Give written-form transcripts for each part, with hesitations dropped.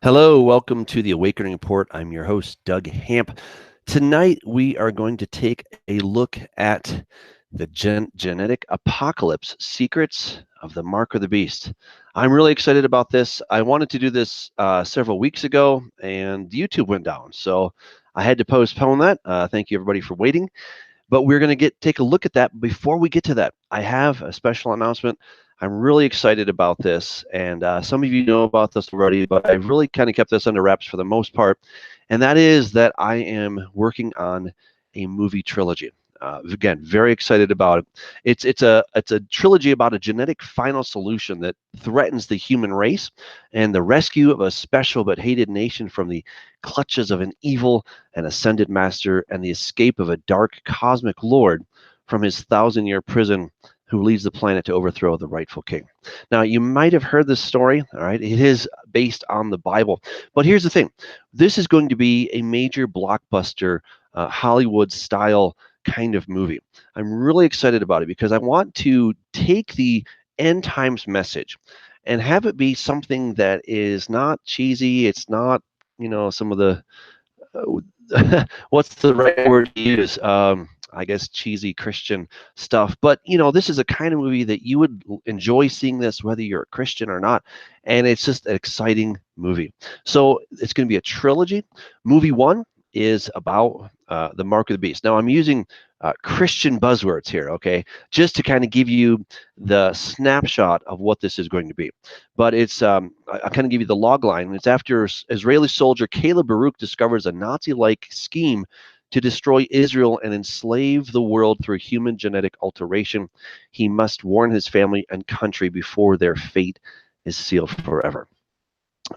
Hello, welcome to the Awakening Report. I'm your host, Doug Hamp. Tonight, we are going to take a look at the genetic apocalypse, secrets of the mark of the beast. I'm really excited about this. I wanted to do this several weeks ago, and YouTube went down, so I had to postpone that. Thank you, everybody, for waiting. But we're going to take a look at that. Before we get to that, I have a special announcement. I'm really excited about this, and some of you know about this already, but I've really kind of kept this under wraps for the most part, and that is that I am working on a movie trilogy. Again, very excited about it. It's a trilogy about a genetic final solution that threatens the human race and the rescue of a special but hated nation from the clutches of an evil and ascended master and the escape of a dark cosmic lord from his 1,000-year prison who leads the planet to overthrow the rightful king. Now, you might have heard this story, all right? It is based on the Bible. But here's the thing. This is going to be a major blockbuster Hollywood-style kind of movie. I'm really excited about it because I want to take the end times message and have it be something that is not cheesy. It's not, some of the what's the right word to use? I guess cheesy Christian stuff. But this is a kind of movie that you would enjoy seeing this, whether you're a Christian or not. And it's just an exciting movie. So it's going to be a trilogy. Movie one is about the mark of the beast. Now I'm using Christian buzzwords here, okay, just to kind of give you the snapshot of what this is going to be. But it's I kind of give you the log line. It's after Israeli soldier Caleb Baruch discovers a Nazi-like scheme to destroy Israel and enslave the world through human genetic alteration. He must warn his family and country before their fate is sealed forever.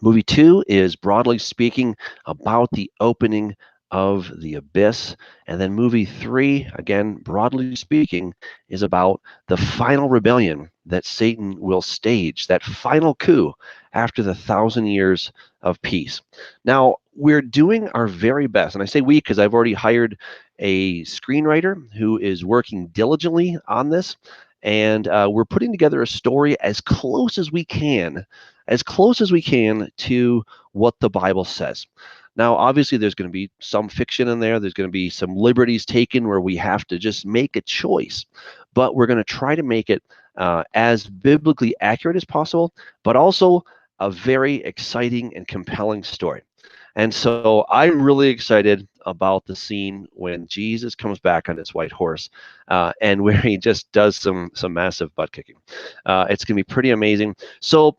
Movie two is, broadly speaking, about the opening of the abyss. And then movie three, again, broadly speaking, is about the final rebellion that Satan will stage, that final coup after the 1,000 years of peace. Now, we're doing our very best, and I say we because I've already hired a screenwriter who is working diligently on this, and we're putting together a story as close as we can to what the Bible says. Now, obviously, there's going to be some fiction in there. There's going to be some liberties taken where we have to just make a choice. But we're going to try to make it as biblically accurate as possible, but also a very exciting and compelling story. And so I'm really excited about the scene when Jesus comes back on his white horse and where he just does some massive butt kicking. It's going to be pretty amazing. So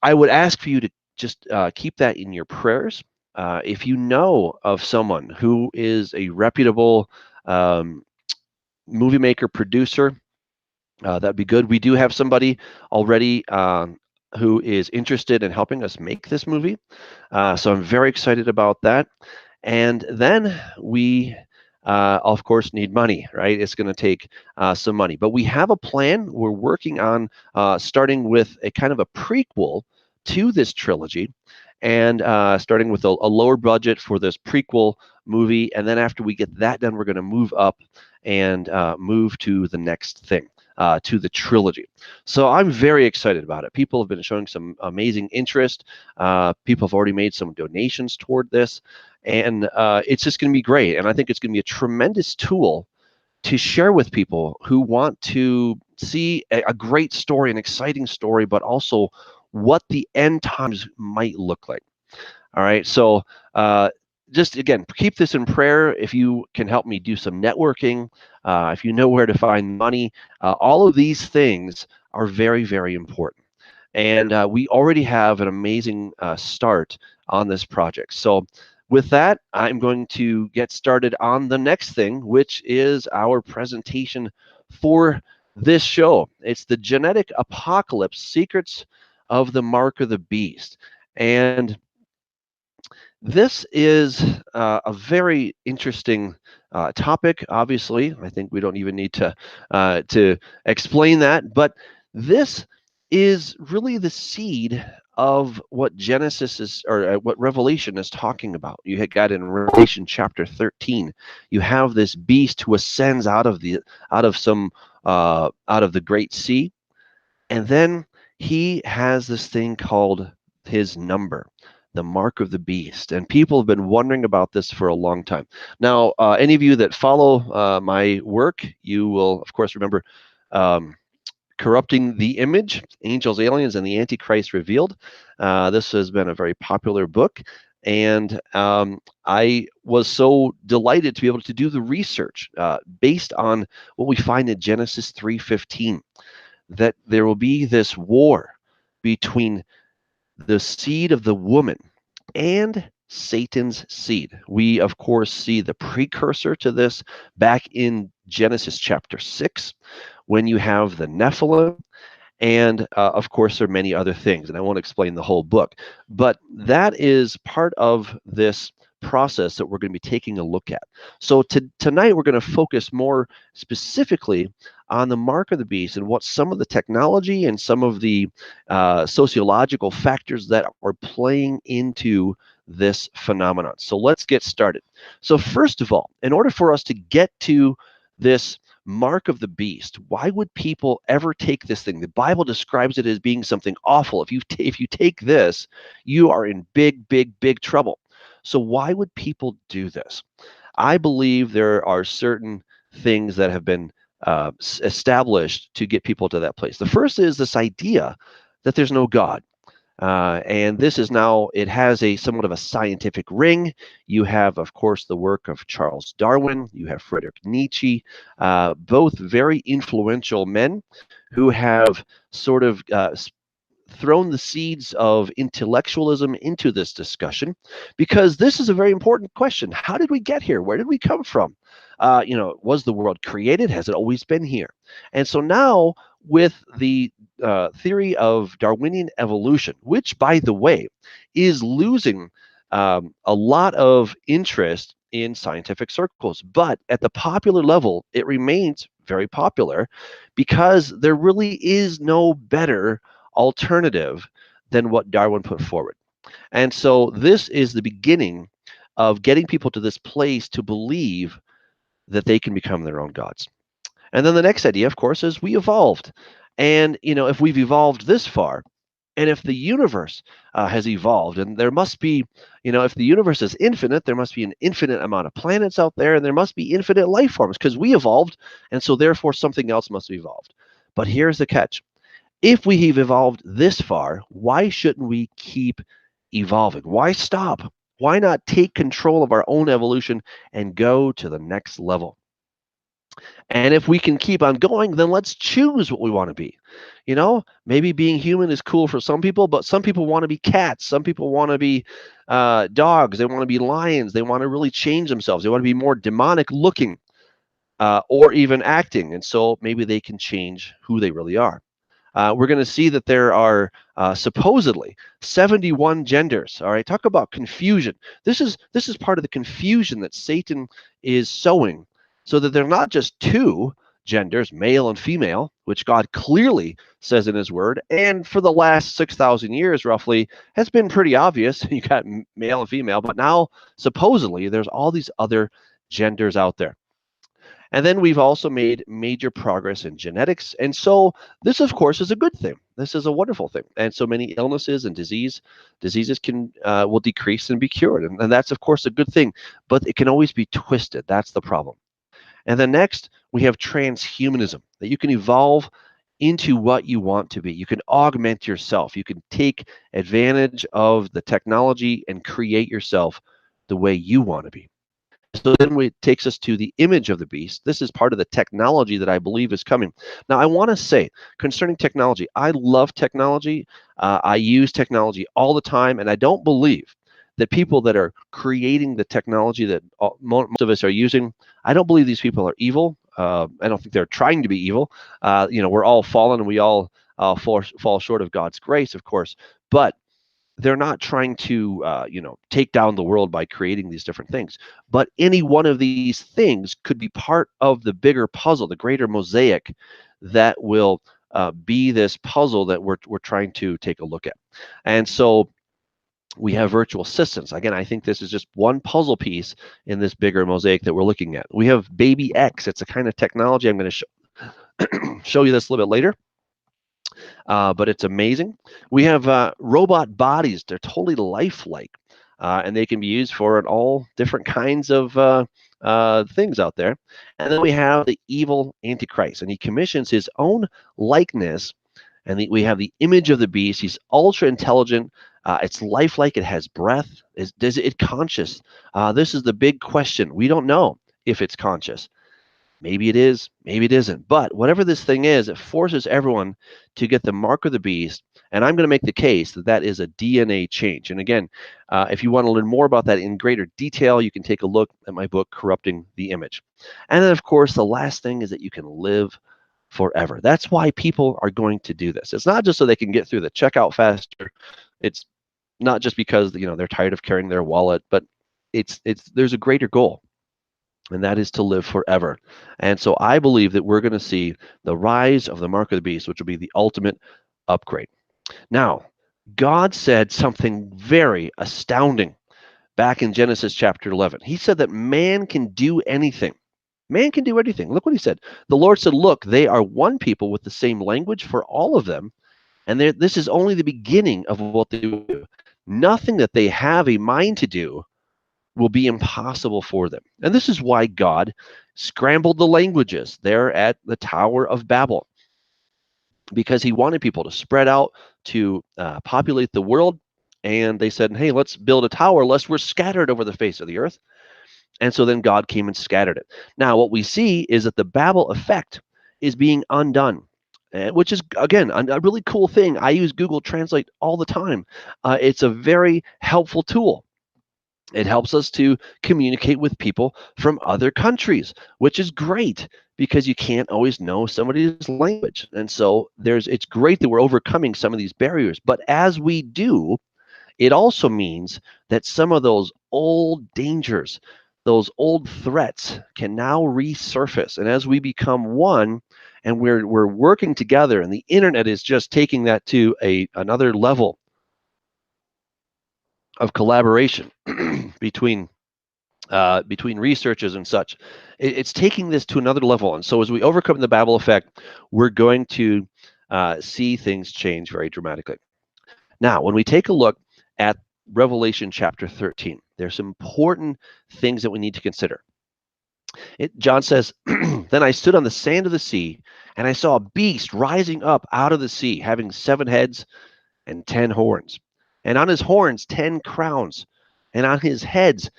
I would ask for you to just keep that in your prayers. If you know of someone who is a reputable movie maker, producer, that'd be good. We do have somebody already who is interested in helping us make this movie. So I'm very excited about that. And then we, of course, need money, right? It's going to take some money. But we have a plan. We're working on starting with a kind of a prequel to this trilogy and starting with a lower budget for this prequel movie. And then after we get that done, we're going to move up and move to the next thing. To the trilogy. So I'm very excited about it. People have been showing some amazing interest. People have already made some donations toward this. And it's just going to be great. And I think it's going to be a tremendous tool to share with people who want to see a great story, an exciting story, but also what the end times might look like. All right. So just again, keep this in prayer. If you can help me do some networking, if you know where to find money, all of these things are very, very important. And we already have an amazing start on this project. So with that, I'm going to get started on the next thing, which is our presentation for this show. It's the Genetic Apocalypse, Secrets of the Mark of the Beast. And this is a very interesting topic. Obviously, I think we don't even need to explain that, but this is really the seed of what Genesis is, or what Revelation is talking about. You had got in Revelation chapter 13. You have this beast who ascends out of the great sea, and then he has this thing called his number. the mark of the beast. And people have been wondering about this for a long time. Now, any of you that follow my work, you will, of course, remember um, Corrupting the Image, Angels, Aliens, and the Antichrist Revealed. This has been a very popular book. And I was so delighted to be able to do the research based on what we find in Genesis 3:15, that there will be this war between the seed of the woman and Satan's seed. We, of course, see the precursor to this back in Genesis chapter 6, when you have the Nephilim. And of course, there are many other things, and I won't explain the whole book. But that is part of this process that we're going to be taking a look at. So tonight, we're going to focus more specifically on the mark of the beast and what some of the technology and some of the sociological factors that are playing into this phenomenon. So let's get started. So first of all, in order for us to get to this mark of the beast, why would people ever take this thing? The Bible describes it as being something awful. If you take this, you are in big trouble. So why would people do this? I believe there are certain things that have been established to get people to that place. The first is this idea that there's no God. And this is now, it has a somewhat of a scientific ring. You have, of course, the work of Charles Darwin. You have Friedrich Nietzsche, both very influential men who have sort of thrown the seeds of intellectualism into this discussion, because this is a very important question. How did we get here? Where did we come from? Was the world created? Has it always been here? And so now, with the theory of Darwinian evolution, which, by the way, is losing a lot of interest in scientific circles, but at the popular level, it remains very popular because there really is no better alternative than what Darwin put forward. And so this is the beginning of getting people to this place to believe that they can become their own gods. And then the next idea, of course, is we evolved. And, if we've evolved this far, and if the universe has evolved, and there must be, if the universe is infinite, there must be an infinite amount of planets out there, and there must be infinite life forms because we evolved, and so therefore something else must have evolved. But here's the catch. If we have evolved this far, why shouldn't we keep evolving? Why stop? Why not take control of our own evolution and go to the next level? And if we can keep on going, then let's choose what we want to be. Maybe being human is cool for some people, but some people want to be cats. Some people want to be dogs. They want to be lions. They want to really change themselves. They want to be more demonic looking or even acting. And so maybe they can change who they really are. We're going to see that there are supposedly 71 genders. All right, talk about confusion. This is part of the confusion that Satan is sowing, so that they're not just two genders, male and female, which God clearly says in His Word, and for the last 6,000 years, roughly, has been pretty obvious. You got male and female, but now supposedly there's all these other genders out there. And then we've also made major progress in genetics. And so this, of course, is a good thing. This is a wonderful thing. And so many illnesses and diseases will decrease and be cured. And that's, of course, a good thing. But it can always be twisted. That's the problem. And then next, we have transhumanism, that you can evolve into what you want to be. You can augment yourself. You can take advantage of the technology and create yourself the way you want to be. So then it takes us to the image of the beast. This is part of the technology that I believe is coming. Now, I want to say concerning technology, I love technology. I use technology all the time, and I don't believe that people that are creating the technology that most of us are using, I don't believe these people are evil. I don't think they're trying to be evil. We're all fallen, and we all fall short of God's grace, of course. But they're not trying to take down the world by creating these different things, but any one of these things could be part of the bigger puzzle, the greater mosaic that will be this puzzle that we're trying to take a look at. And so we have virtual assistants. Again, I think this is just one puzzle piece in this bigger mosaic that we're looking at. We have Baby X. It's a kind of technology. I'm going to show you this a little bit later. But it's amazing. We have robot bodies. They're totally lifelike, and they can be used for all different kinds of things out there. And then we have the evil Antichrist, and he commissions his own likeness. And we have the image of the beast. He's ultra intelligent. It's lifelike. It has breath. Is it conscious? This is the big question. We don't know if it's conscious. Maybe it is, maybe it isn't. But whatever this thing is, it forces everyone to get the mark of the beast. And I'm going to make the case that that is a DNA change. And again, if you want to learn more about that in greater detail, you can take a look at my book, Corrupting the Image. And then, of course, the last thing is that you can live forever. That's why people are going to do this. It's not just so they can get through the checkout faster. It's not just because they're tired of carrying their wallet, but there's a greater goal, and that is to live forever. And so I believe that we're going to see the rise of the mark of the beast, which will be the ultimate upgrade. Now, God said something very astounding back in Genesis chapter 11. He said that man can do anything. Man can do anything. Look what he said. The Lord said, look, they are one people with the same language for all of them, and this is only the beginning of what they do. Nothing that they have a mind to do will be impossible for them. And this is why God scrambled the languages there at the Tower of Babel, because he wanted people to spread out, to populate the world. And they said, hey, let's build a tower lest we're scattered over the face of the earth. And so then God came and scattered it. Now, what we see is that the Babel effect is being undone, which is, again, a really cool thing. I use Google Translate all the time. It's a very helpful tool. It helps us to communicate with people from other countries, which is great because you can't always know somebody's language. And so it's great that we're overcoming some of these barriers. But as we do, it also means that some of those old dangers, those old threats can now resurface. And as we become one and we're working together, and the internet is just taking that to another level of collaboration between researchers and such. It's taking this to another level. And so as we overcome the Babel effect, we're going to see things change very dramatically. Now, when we take a look at Revelation chapter 13, there's some important things that we need to consider. John says, then I stood on the sand of the sea, and I saw a beast rising up out of the sea, having 7 heads and 10 horns, and on his horns 10 crowns, and on his heads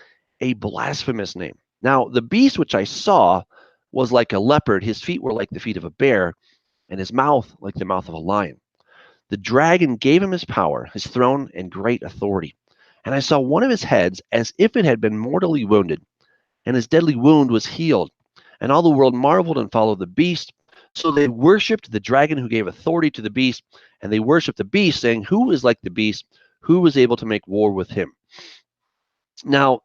a blasphemous name. Now, the beast which I saw was like a leopard. His feet were like the feet of a bear, and his mouth like the mouth of a lion. The dragon gave him his power, his throne, and great authority. And I saw one of his heads as if it had been mortally wounded, and his deadly wound was healed. And all the world marveled and followed the beast. So they worshipped the dragon who gave authority to the beast, and they worshipped the beast, saying, who is like the beast? Who was able to make war with him? Now,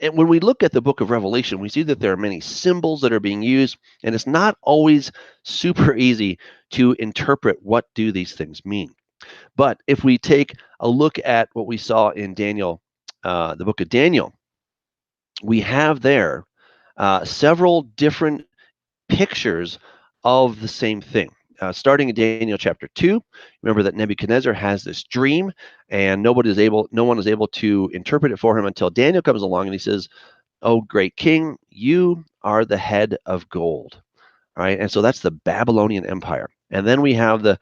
and when we look at the book of Revelation, we see that there are many symbols that are being used, and it's not always super easy to interpret what do these things mean. But if we take a look at what we saw in Daniel, the book of Daniel, we have there several different pictures of the same thing. Starting in Daniel chapter 2, remember that Nebuchadnezzar has this dream, and no one is able to interpret it for him until Daniel comes along and he says, "Oh, great king, you are the head of gold." All right, and so that's the Babylonian Empire. And then we have the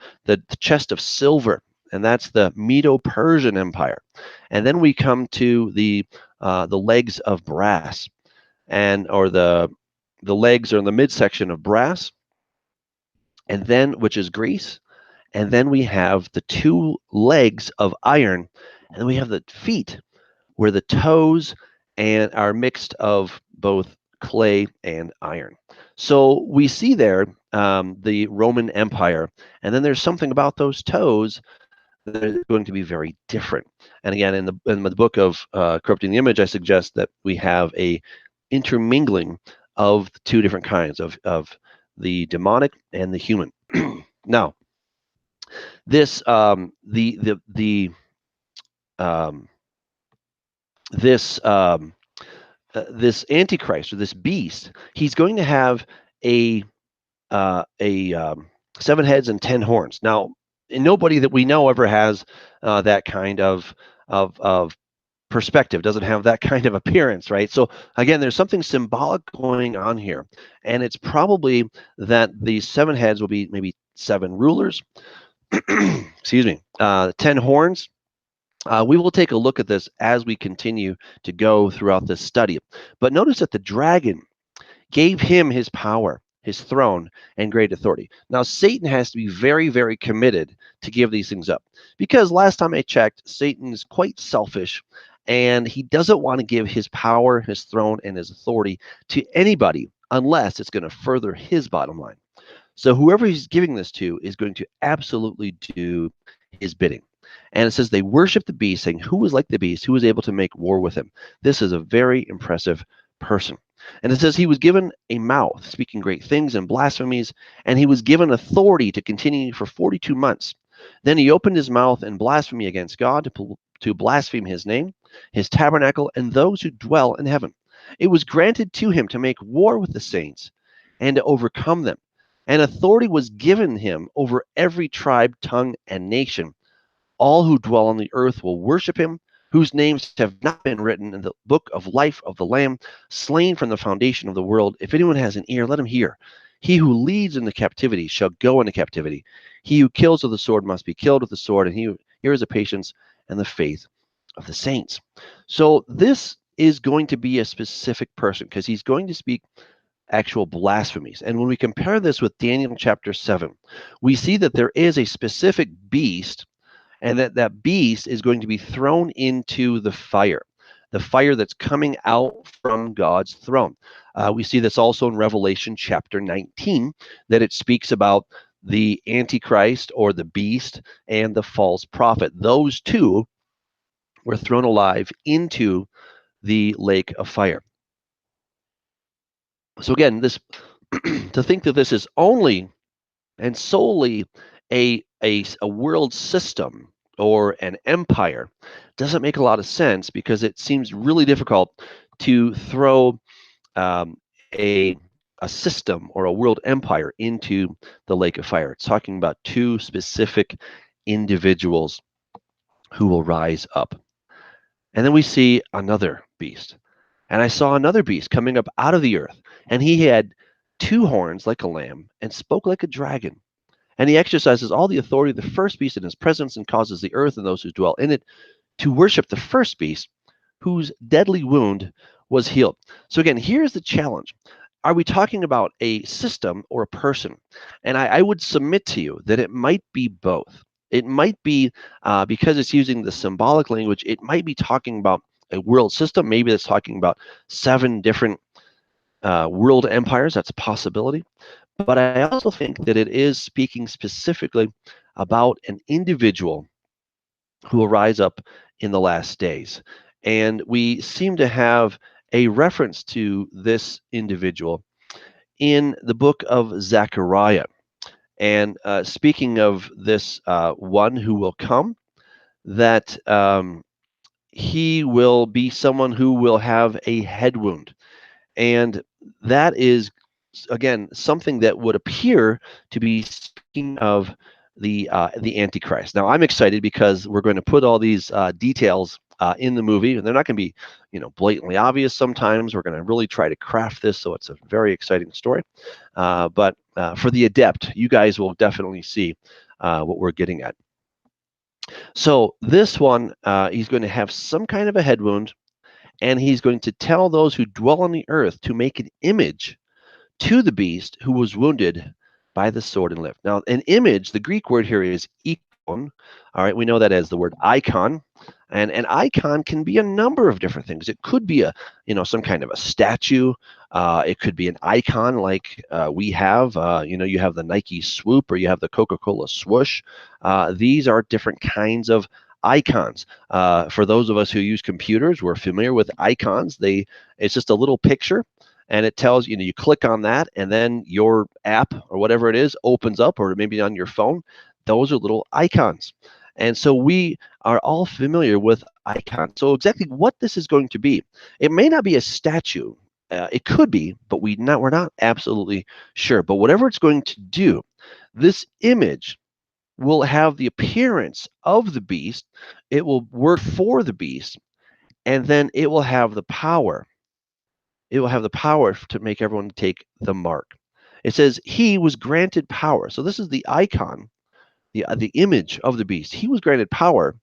chest of silver, and that's the Medo-Persian Empire. And then we come to the legs of brass, or the legs are in the midsection of brass, and then which is Greece, and then we have the 2 legs of iron, and then we have the feet where the toes and are mixed of both clay and iron. So we see there the Roman Empire, and then there's something about those toes that are going to be very different. And again, in the book of Corrupting the Image, I suggest that we have a intermingling of the 2 different kinds of the demonic and the human. Now, this this Antichrist, or this beast, he's going to have a 7 heads and 10 horns. Now, nobody that we know ever has that kind of perspective, doesn't have that kind of appearance, right? So again, there's something symbolic going on here, and it's probably that these 7 heads will be maybe 7 rulers. Excuse me. 10 horns. We will take a look at this as we continue to go throughout this study. But notice that the dragon gave him his power, his throne, and great authority. Now, Satan has to be very, very committed to give these things up, because last time I checked, Satan is quite selfish, and he doesn't want to give his power, his throne, and his authority to anybody unless it's going to further his bottom line. So whoever he's giving this to is going to absolutely do his bidding. And it says they worship the beast, saying, "Who is like the beast? Who is able to make war with him?" This is a very impressive person. And it says he was given a mouth, speaking great things and blasphemies, and he was given authority to continue for 42 months. Then he opened his mouth in blasphemy against God, to blaspheme his name, his tabernacle, and those who dwell in heaven. It was granted to him to make war with the saints and to overcome them. And authority was given him over every tribe, tongue, and nation. All who dwell on the earth will worship him, whose names have not been written in the book of life of the Lamb, slain from the foundation of the world. If anyone has an ear, let him hear. He who leads into captivity shall go into captivity. He who kills with the sword must be killed with the sword, and he who hears the patience and the faith of the saints. So this is going to be a specific person, because he's going to speak actual blasphemies. And when we compare this with Daniel chapter 7, we see that there is a specific beast, and that beast is going to be thrown into the fire that's coming out from God's throne. We see this also in Revelation chapter 19, that it speaks about the Antichrist, or the beast, and the false prophet. Those two were thrown alive into the lake of fire. So again, this to think that this is only and solely a world system or an empire doesn't make a lot of sense, because it seems really difficult to throw um, a a system or a world empire into the lake of fire. It's talking about 2 specific individuals who will rise up. And then we see another beast. And I saw another beast coming up out of the earth, and he had 2 horns like a lamb and spoke like a dragon. And he exercises all the authority of the first beast in his presence, and causes the earth and those who dwell in it to worship the first beast, whose deadly wound was healed. So again, here's the challenge. Are we talking about a system or a person? And I would submit to you that it might be both. It might be, because it's using the symbolic language, it might be talking about a world system. Maybe it's talking about 7 different world empires. That's a possibility. But I also think that it is speaking specifically about an individual who will rise up in the last days. And we seem to have a reference to this individual in the book of Zechariah. And speaking of this one who will come, that he will be someone who will have a head wound. And that is, again, something that would appear to be speaking of the Antichrist. Now, I'm excited because we're going to put all these details in the movie, and they're not going to be, blatantly obvious. Sometimes we're going to really try to craft this so it's a very exciting story. But for the adept, you guys will definitely see what we're getting at. So this one, he's going to have some kind of a head wound, and he's going to tell those who dwell on the earth to make an image to the beast who was wounded by the sword and lived. Now, an image, the Greek word here is icon. All right, we know that as the word icon. And an icon can be a number of different things. It could be some kind of a statue. It could be an icon like we have. You have the Nike Swoop, or you have the Coca-Cola Swoosh. These are different kinds of icons. For those of us who use computers, we're familiar with icons. It's just a little picture, and it tells you click on that, and then your app or whatever it is opens up, or maybe on your phone. Those are little icons. And so we are all familiar with icons. So exactly what this is going to be, it may not be a statue. It could be, but we're not absolutely sure. But whatever it's going to do, This image will have the appearance of the beast. It will work for the beast, and then it will have the power. It will have the power to make everyone take the mark. It says he was granted power. So this is the icon, the image of the beast. He was granted power.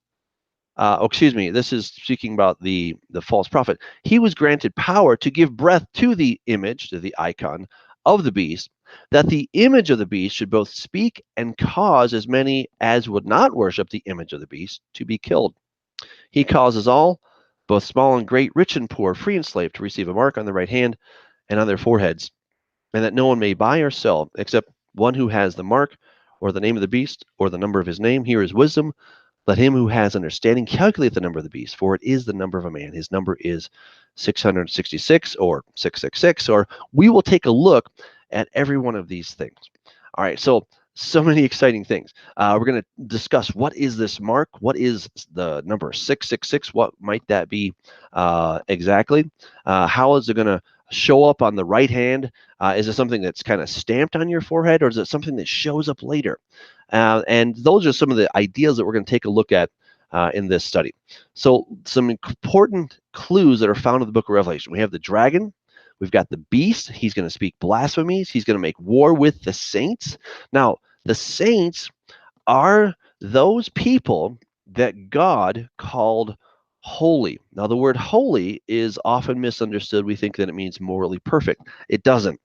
Excuse me. This is speaking about the false prophet. He was granted power to give breath to the image, to the icon of the beast, that the image of the beast should both speak and cause as many as would not worship the image of the beast to be killed. He causes all, both small and great, rich and poor, free and slave, to receive a mark on their right hand and on their foreheads, and that no one may buy or sell except one who has the mark or the name of the beast or the number of his name. Here is wisdom. Let him who has understanding calculate the number of the beast, for it is the number of a man. His number is 666 or 666, or we will take a look at every one of these things. All right, so many exciting things. We're going to discuss what is this mark? What is the number 666? What might that be exactly? How is it going to show up on the right hand? Is it something that's kind of stamped on your forehead, or is it something that shows up later? And those are some of the ideas that we're going to take a look at in this study. So some important clues that are found in the book of Revelation. We have the dragon. We've got the beast. He's going to speak blasphemies. He's going to make war with the saints. Now, the saints are those people that God called holy. Now, the word holy is often misunderstood. We think that it means morally perfect. It doesn't.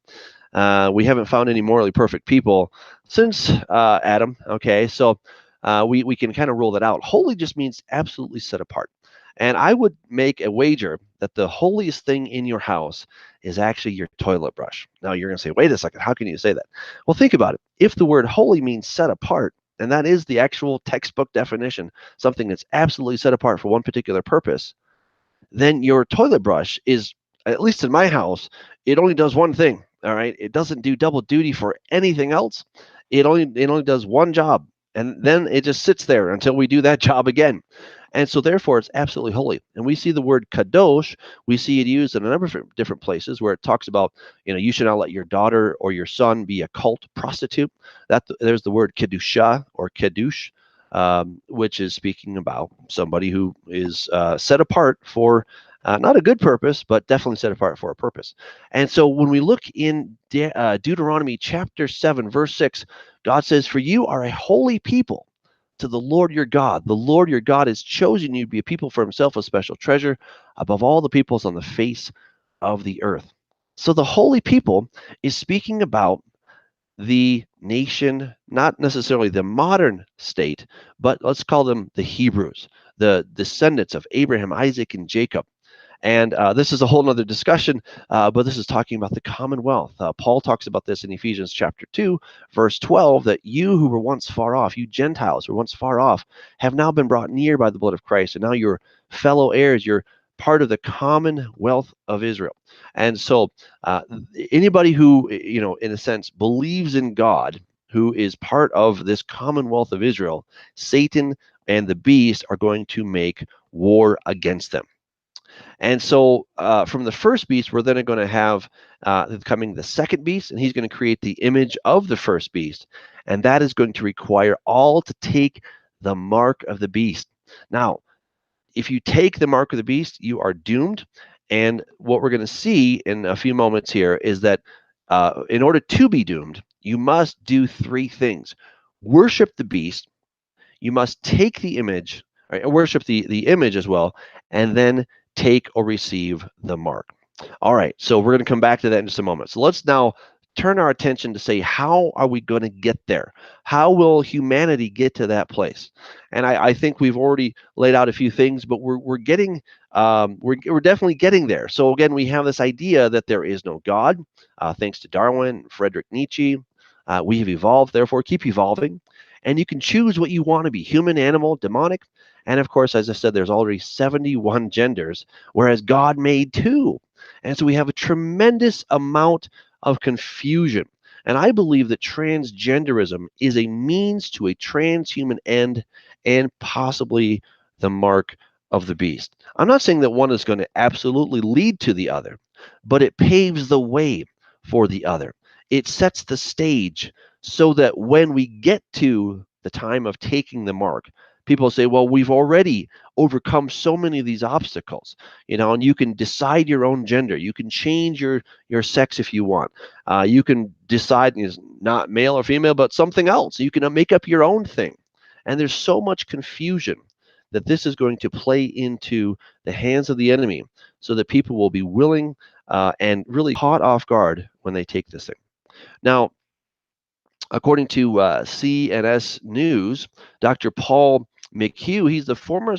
We haven't found any morally perfect people since Adam. Okay, so we can kind of rule that out. Holy just means absolutely set apart. And I would make a wager that the holiest thing in your house is actually your toilet brush. Now you're going to say, wait a second, how can you say that? Well, think about it. If the word holy means set apart, and that is the actual textbook definition, something that's absolutely set apart for one particular purpose, then your toilet brush is, at least in my house, it only does one thing. All right, it doesn't do double duty for anything else. It only does one job, and then it just sits there until we do that job again. And so therefore it's absolutely holy. And we see the word kadosh, we see it used in a number of different places where it talks about, you should not let your daughter or your son be a cult prostitute. There's the word kedusha or kedush, which is speaking about somebody who is set apart for not a good purpose, but definitely set apart for a purpose. And so when we look in Deuteronomy chapter 7, verse 6, God says, "For you are a holy people to the Lord your God. The Lord your God has chosen you to be a people for himself, a special treasure above all the peoples on the face of the earth." So the holy people is speaking about the nation, not necessarily the modern state, but let's call them the Hebrews, the descendants of Abraham, Isaac, and Jacob. And this is a whole other discussion, but this is talking about the commonwealth. Paul talks about this in Ephesians chapter 2, verse 12, that you who were once far off, you Gentiles who were once far off, have now been brought near by the blood of Christ, and now you're fellow heirs, you're part of the commonwealth of Israel. And so anybody who, in a sense, believes in God, who is part of this commonwealth of Israel, Satan and the beast are going to make war against them. And so from the first beast, we're then going to have coming the second beast, and he's going to create the image of the first beast. And that is going to require all to take the mark of the beast. Now, if you take the mark of the beast, you are doomed. And what we're going to see in a few moments here is that in order to be doomed, you must do three things: worship the beast, you must take the image, right, worship the image as well, and then take or receive the mark. All right, so we're going to come back to that in just a moment. So let's now turn our attention to say, how are we going to get there? How will humanity get to that place? And I think we've already laid out a few things, but we're getting we're definitely getting there. So again, we have this idea that there is no God, thanks to Darwin, Friedrich Nietzsche. We have evolved, therefore keep evolving. And you can choose what you want to be: human, animal, demonic. And of course, as I said, there's already 71 genders, whereas God made 2. And so we have a tremendous amount of confusion. And I believe that transgenderism is a means to a transhuman end and possibly the mark of the beast. I'm not saying that one is going to absolutely lead to the other, but it paves the way for the other. It sets the stage so that when we get to the time of taking the mark, people say, well, we've already overcome so many of these obstacles, and you can decide your own gender. You can change your sex if you want. You can decide it's not male or female, but something else. You can make up your own thing. And there's so much confusion that this is going to play into the hands of the enemy so that people will be willing and really caught off guard when they take this thing. Now, according to CNS News, Dr. Paul McHugh, he's the former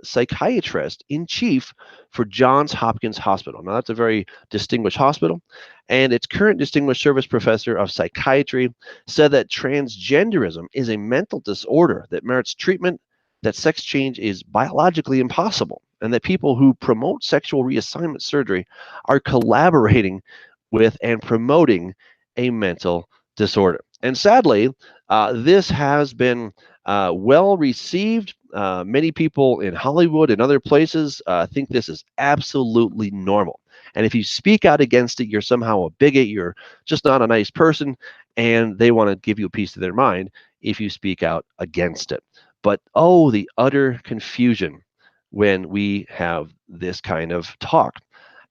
psychiatrist in chief for Johns Hopkins Hospital. Now, that's a very distinguished hospital. And its current distinguished service professor of psychiatry said that transgenderism is a mental disorder that merits treatment, that sex change is biologically impossible, and that people who promote sexual reassignment surgery are collaborating with and promoting a mental disorder. And sadly, this has been well received. Many people in Hollywood and other places think this is absolutely normal. And if you speak out against it, you're somehow a bigot, you're just not a nice person, and they want to give you a piece of their mind if you speak out against it. But oh, the utter confusion when we have this kind of talk.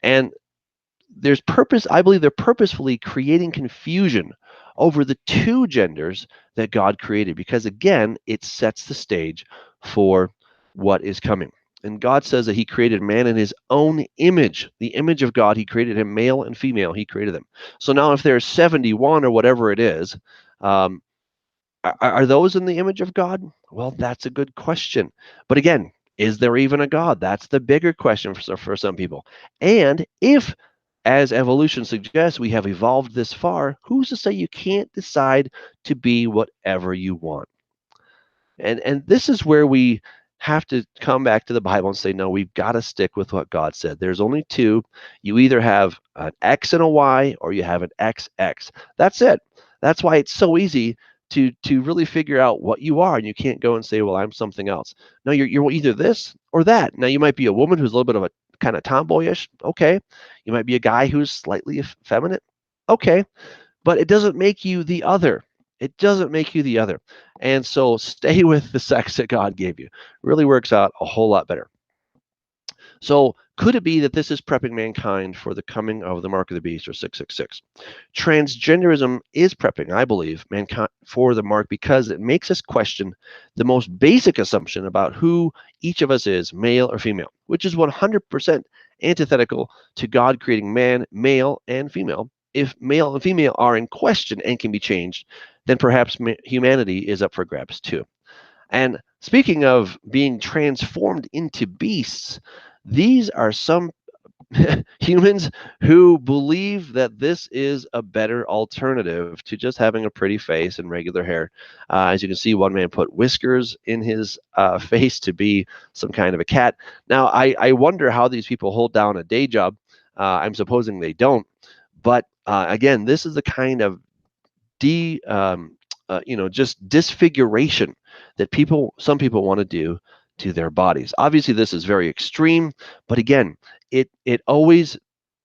And there's purpose, I believe they're purposefully creating confusion over the two genders that God created, because again, it sets the stage for what is coming. And God says that he created man in his own image, the image of God. He created him male and female. He created them. So now if there's 71 or whatever it is, um, are those in the image of God? Well, that's a good question. But again, is there even a God? That's the bigger question for some people. And if, as evolution suggests, we have evolved this far, who's to say you can't decide to be whatever you want? And this is where we have to come back to the Bible and say, no, we've got to stick with what God said. There's only two. You either have an X and a Y, or you have an XX. That's it. That's why it's so easy to really figure out what you are, and you can't go and say, well, I'm something else. No, you're either this or that. Now, you might be a woman who's a little bit of a kind of tomboyish. Okay. You might be a guy who's slightly effeminate. Okay. But it doesn't make you the other. It doesn't make you the other. And so stay with the sex that God gave you. Really works out a whole lot better. So could it be that this is prepping mankind for the coming of the mark of the beast, or 666? Transgenderism is prepping, I believe, mankind for the mark, because it makes us question the most basic assumption about who each of us is, male or female, which is 100% antithetical to God creating man, male, and female. If male and female are in question and can be changed, then perhaps humanity is up for grabs too. And speaking of being transformed into beasts, these are some humans who believe that this is a better alternative to just having a pretty face and regular hair. As you can see, one man put whiskers in his face to be some kind of a cat. Now, I wonder how these people hold down a day job. I'm supposing they don't. But again, this is the kind of just disfiguration that some people want to do to their bodies. Obviously, this is very extreme, but again, it always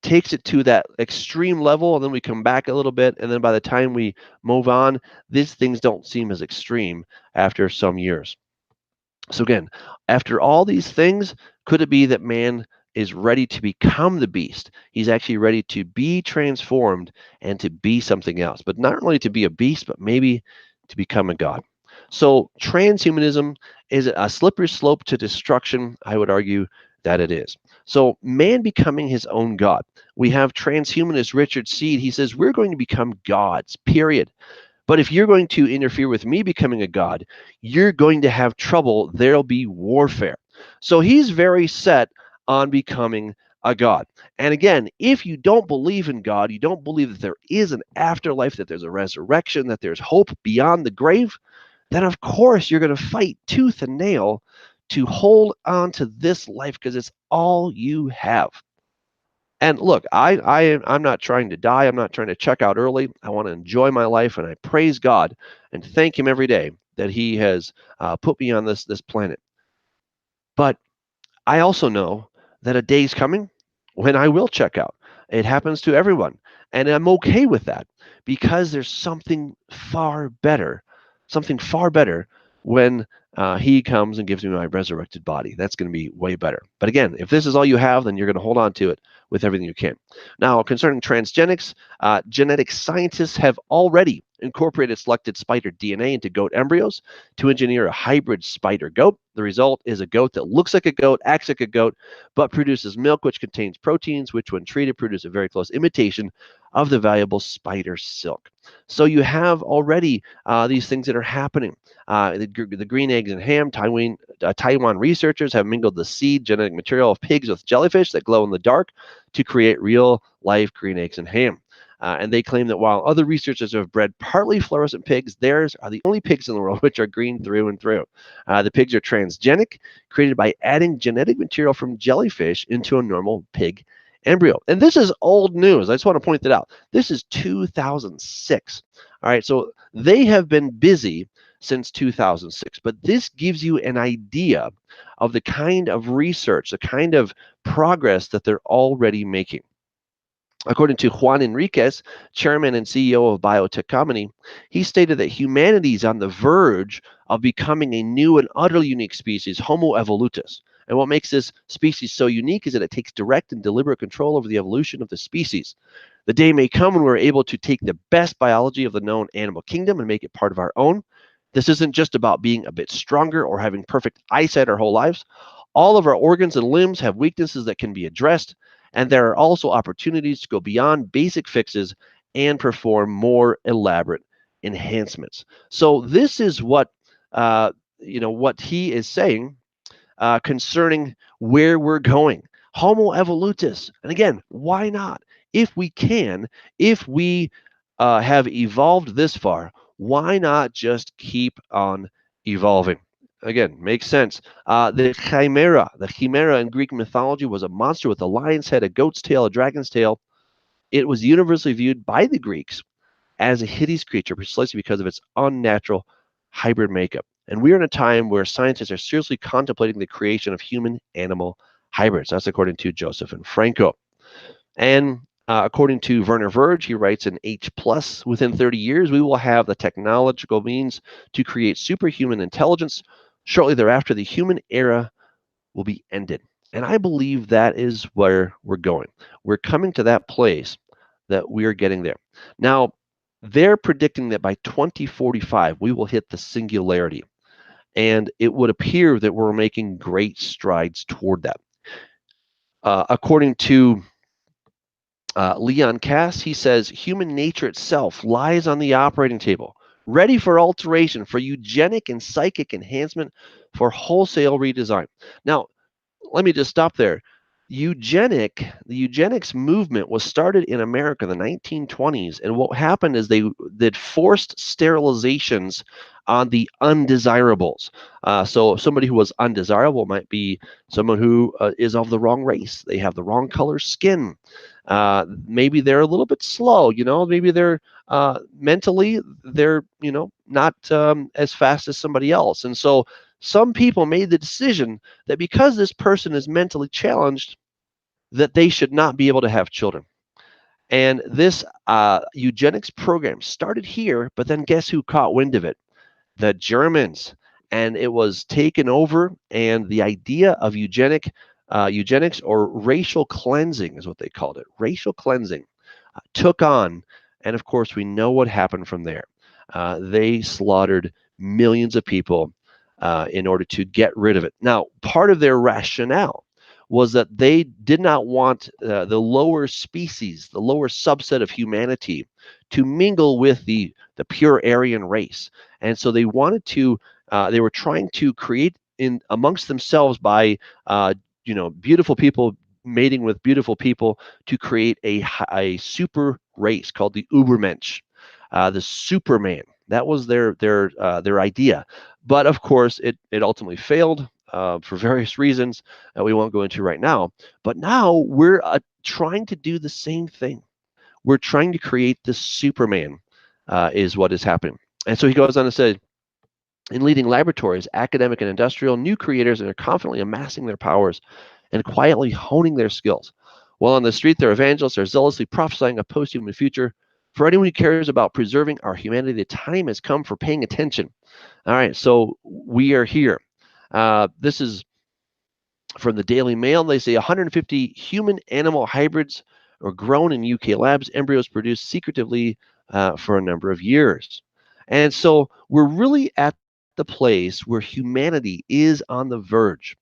takes it to that extreme level, and then we come back a little bit, and then by the time we move on, these things don't seem as extreme after some years. So again, after all these things, could it be that man is ready to become the beast? He's actually ready to be transformed and to be something else, but not only to be a beast, but maybe to become a god. So transhumanism is a slippery slope to destruction. I would argue that it is. So man becoming his own god. We have transhumanist Richard Seed. He says we're going to become gods, period. But if you're going to interfere with me becoming a god, you're going to have trouble. There'll be warfare. So he's very set on becoming a god. And again, if you don't believe in God, you don't believe that there is an afterlife, that there's a resurrection, that there's hope beyond the grave, then of course you're going to fight tooth and nail to hold on to this life, because it's all you have. And look, I'm not trying to die. I'm not trying to check out early. I want to enjoy my life, and I praise God and thank Him every day that He has put me on this planet. But I also know that a day's coming when I will check out. It happens to everyone. And I'm okay with that because there's something far better when he comes and gives me my resurrected body. That's going to be way better. But again, if this is all you have, then you're going to hold on to it with everything you can. Now, concerning transgenics, genetic scientists have already incorporated selected spider DNA into goat embryos to engineer a hybrid spider goat. The result is a goat that looks like a goat, acts like a goat, but produces milk which contains proteins, which when treated produce a very close imitation of the valuable spider silk. So you have already these things that are happening. The green eggs and ham, Taiwan researchers have mingled the seed genetic material of pigs with jellyfish that glow in the dark to create real life green eggs and ham. And they claim that while other researchers have bred partly fluorescent pigs, theirs are the only pigs in the world which are green through and through. The pigs are transgenic, created by adding genetic material from jellyfish into a normal pig embryo. And this is old news. I just want to point that out. This is 2006. All right, so they have been busy since 2006, but this gives you an idea of the kind of research, the kind of progress that they're already making. According to Juan Enriquez, chairman and CEO of biotech company, he stated that humanity is on the verge of becoming a new and utterly unique species, Homo evolutus. And what makes this species so unique is that it takes direct and deliberate control over the evolution of the species. The day may come when we're able to take the best biology of the known animal kingdom and make it part of our own. This isn't just about being a bit stronger or having perfect eyesight our whole lives. All of our organs and limbs have weaknesses that can be addressed, and there are also opportunities to go beyond basic fixes and perform more elaborate enhancements. So this is what what he is saying concerning where we're going. Homo evolutus. And again, why not? If we can, if we have evolved this far, why not just keep on evolving? Again, makes sense. The chimera in Greek mythology was a monster with a lion's head, a goat's tail, a dragon's tail. It was universally viewed by the Greeks as a hideous creature precisely because of its unnatural hybrid makeup. And we are in a time where scientists are seriously contemplating the creation of human animal hybrids. That's according to Joseph and Franco. And according to Werner Verge, he writes in H plus, within 30 years, we will have the technological means to create superhuman intelligence. Shortly thereafter, the human era will be ended. And I believe that is where we're going. We're coming to that place that we are getting there. Now, they're predicting that by 2045, we will hit the singularity. And it would appear that we're making great strides toward that. According to Leon Cass, he says, human nature itself lies on the operating table, ready for alteration, for eugenic and psychic enhancement, for wholesale redesign. Now, let me just stop there. The eugenics movement was started in America in the 1920s, and what happened is they did forced sterilizations on the undesirables. So somebody who was undesirable might be someone who is of the wrong race. They have the wrong color skin. Maybe they're a little bit slow. Maybe they're mentally they're not as fast as somebody else, and so some people made the decision that because this person is mentally challenged, that they should not be able to have children. And this eugenics program started here, but then guess who caught wind of it? The Germans. And it was taken over, and the idea of eugenics or racial cleansing is what they called it. Racial cleansing took on, and of course, we know what happened from there. They slaughtered millions of people in order to get rid of it. Now, part of their rationale was that they did not want the lower species, the lower subset of humanity, to mingle with the pure Aryan race, and so they wanted to. They were trying to create in amongst themselves by beautiful people mating with beautiful people to create a super race called the Ubermensch, the Superman. That was their idea, but of course it ultimately failed for various reasons that we won't go into right now. But now we're trying to do the same thing. We're trying to create this Superman, is what is happening. And so he goes on to say, in leading laboratories, academic and industrial, new creators are confidently amassing their powers and quietly honing their skills. While on the street, their evangelists are zealously prophesying a post-human future. For anyone who cares about preserving our humanity, the time has come for paying attention. All right, so we are here. This is from the Daily Mail. They say 150 human-animal hybrids are grown in UK labs, embryos produced secretively for a number of years. And so we're really at the place where humanity is on the verge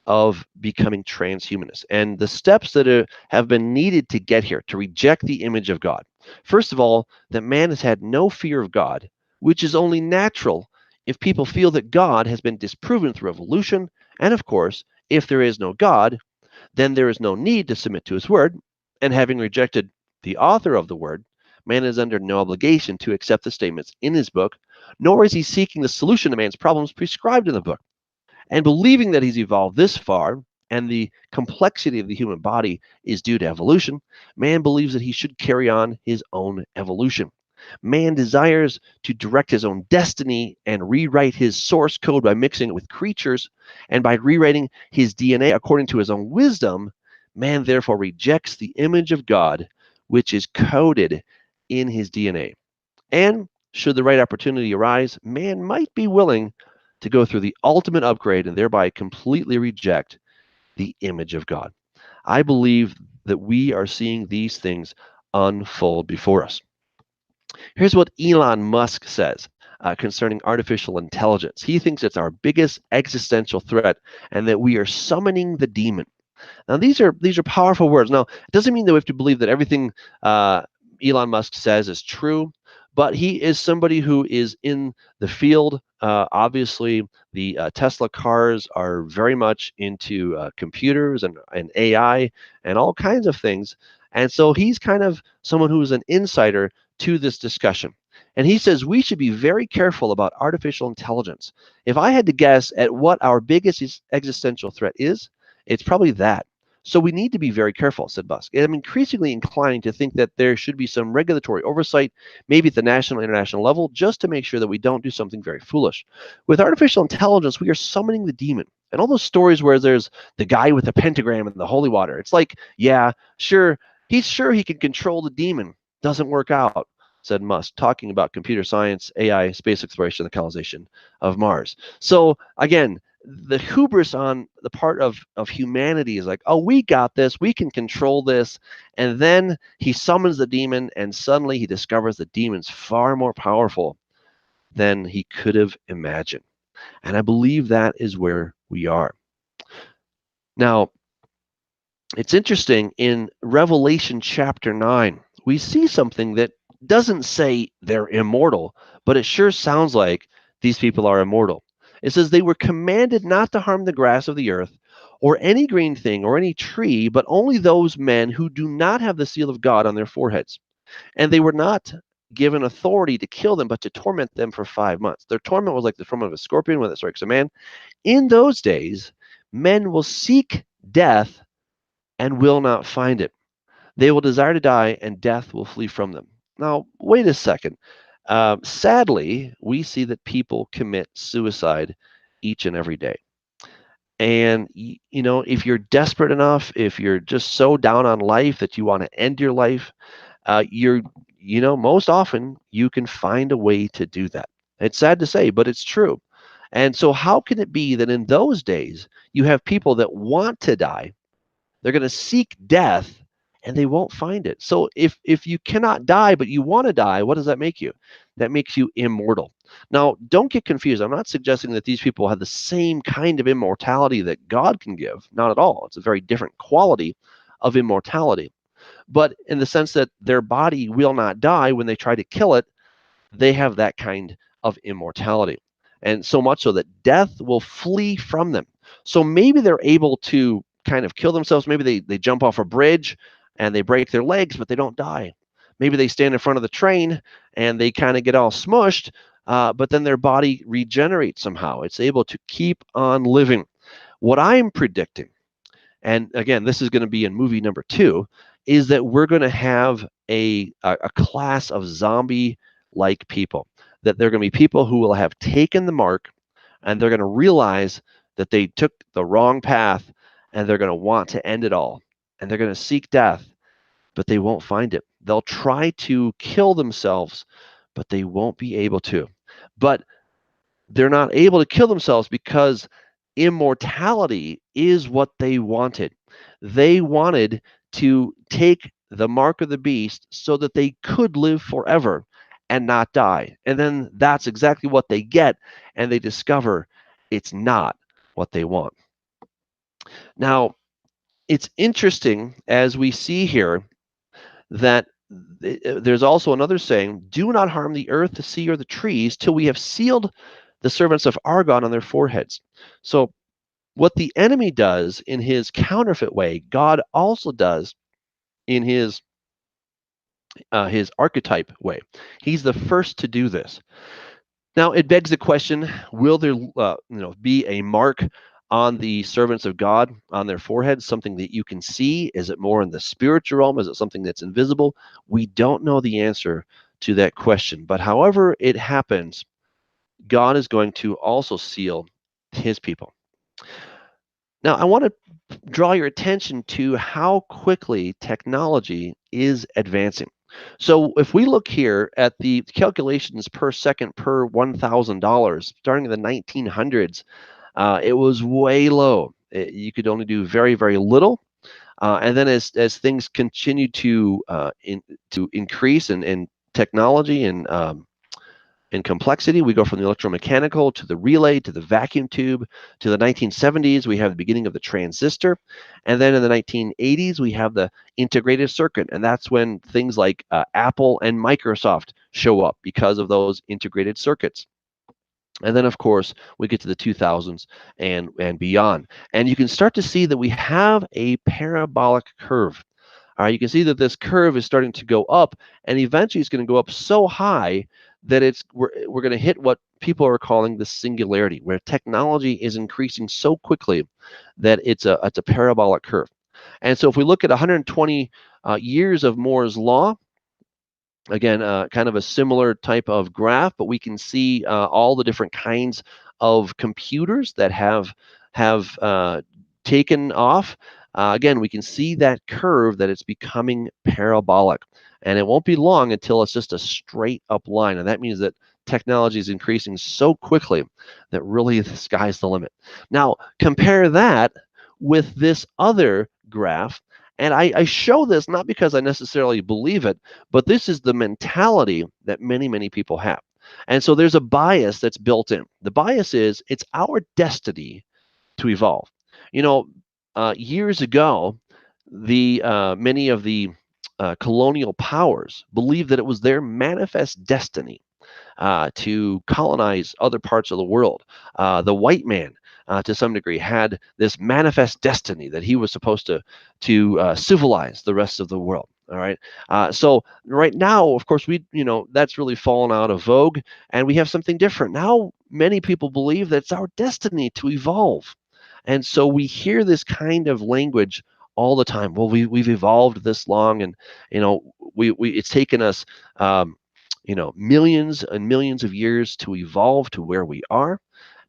of becoming transhumanist, and the steps that have been needed to get here, to reject the image of God. First of all, that man has had no fear of God, which is only natural if people feel that God has been disproven through evolution. And of course, if there is no God, then there is no need to submit to his word. And having rejected the author of the word, man is under no obligation to accept the statements in his book, nor is he seeking the solution to man's problems prescribed in the book. And believing that he's evolved this far and the complexity of the human body is due to evolution, man believes that he should carry on his own evolution. Man desires to direct his own destiny and rewrite his source code by mixing it with creatures, and by rewriting his DNA according to his own wisdom. Man therefore rejects the image of God, which is coded in his DNA. And should the right opportunity arise, man might be willing to go through the ultimate upgrade and thereby completely reject the image of God. I believe that we are seeing these things unfold before us. Here's what Elon Musk says concerning artificial intelligence. He thinks it's our biggest existential threat and that we are summoning the demon. Now, these are powerful words. Now, it doesn't mean that we have to believe that everything Elon Musk says is true, but he is somebody who is in the field. Obviously, the Tesla cars are very much into computers and AI and all kinds of things. And so he's kind of someone who is an insider to this discussion. And he says we should be very careful about artificial intelligence. If I had to guess at what our biggest existential threat is, it's probably that. So we need to be very careful, said Musk. I'm increasingly inclined to think that there should be some regulatory oversight, maybe at the national and international level, just to make sure that we don't do something very foolish. With artificial intelligence, we are summoning the demon. And all those stories where there's the guy with the pentagram and the holy water, it's like, yeah, he's sure he can control the demon. Doesn't work out, said Musk, talking about computer science, AI, space exploration, and the colonization of Mars. So again, the hubris on the part of humanity is like, oh, we got this, we can control this. And then he summons the demon, and suddenly he discovers the demon's far more powerful than he could have imagined. And I believe that is where we are. Now, it's interesting in Revelation chapter 9, we see something that doesn't say they're immortal, but it sure sounds like these people are immortal. It says they were commanded not to harm the grass of the earth or any green thing or any tree, but only those men who do not have the seal of God on their foreheads. And they were not given authority to kill them, but to torment them for 5 months. Their torment was like the torment of a scorpion when it strikes a man. In those days, men will seek death and will not find it. They will desire to die, and death will flee from them. Now, wait a second. Sadly, we see that people commit suicide each and every day. And, if you're desperate enough, if you're just so down on life that you want to end your life, most often you can find a way to do that. It's sad to say, but it's true. And so, how can it be that in those days you have people that want to die? They're going to seek death and they won't find it. So if you cannot die but you want to die, what does that make you? That makes you immortal. Now, don't get confused. I'm not suggesting that these people have the same kind of immortality that God can give. Not at all. It's a very different quality of immortality. But in the sense that their body will not die when they try to kill it, they have that kind of immortality. And so much so that death will flee from them. So maybe they're able to kind of kill themselves. Maybe they jump off a bridge and they break their legs, but they don't die. Maybe they stand in front of the train and they kind of get all smushed, but then their body regenerates somehow. It's able to keep on living. What I'm predicting, and again, this is going to be in movie number 2, is that we're going to have a class of zombie-like people. That they're going to be people who will have taken the mark, and they're going to realize that they took the wrong path, and they're going to want to end it all. and they're going to seek death, but they won't find it. They'll try to kill themselves, but they won't be able to. But they're not able to kill themselves because immortality is what they wanted. They wanted to take the mark of the beast so that they could live forever and not die. And then that's exactly what they get, and they discover it's not what they want. Now, it's interesting as we see here that there's also another saying, do not harm the earth, the sea, or the trees till we have sealed the servants of Argon on their foreheads. So what the enemy does in his counterfeit way, God also does in his archetype way. He's the first to do this. Now it begs the question: will there, be a mark on the servants of God on their foreheads, something that you can see? Is it more in the spiritual realm? Is it something that's invisible? We don't know the answer to that question. But however it happens, God is going to also seal his people. Now, I want to draw your attention to how quickly technology is advancing. So if we look here at the calculations per second per $1,000, starting in the 1900s, it was way low. You could only do very, very little. And then as things continue to increase in technology and complexity, we go from the electromechanical to the relay to the vacuum tube. To the 1970s, we have the beginning of the transistor. And then in the 1980s, we have the integrated circuit. And that's when things like Apple and Microsoft show up because of those integrated circuits. And then, of course, we get to the 2000s and beyond. And you can start to see that we have a parabolic curve. All right, you can see that this curve is starting to go up, and eventually it's going to go up so high that we're going to hit what people are calling the singularity, where technology is increasing so quickly that it's a parabolic curve. And so if we look at 120 years of Moore's law, again, kind of a similar type of graph, but we can see all the different kinds of computers that have taken off. Again, we can see that curve that it's becoming parabolic, and it won't be long until it's just a straight up line, and that means that technology is increasing so quickly that really the sky's the limit. Now, compare that with this other graph, and I show this not because I necessarily believe it, but this is the mentality that many, many people have. And so there's a bias that's built in. The bias is it's our destiny to evolve. You know, years ago, the many of the colonial powers believed that it was their manifest destiny to colonize other parts of the world. The white man, to some degree, had this manifest destiny that he was supposed to civilize the rest of the world. All right. So right now, of course, that's really fallen out of vogue, and we have something different now. Many people believe that it's our destiny to evolve, and so we hear this kind of language all the time. Well, we've evolved this long, and we it's taken us millions and millions of years to evolve to where we are.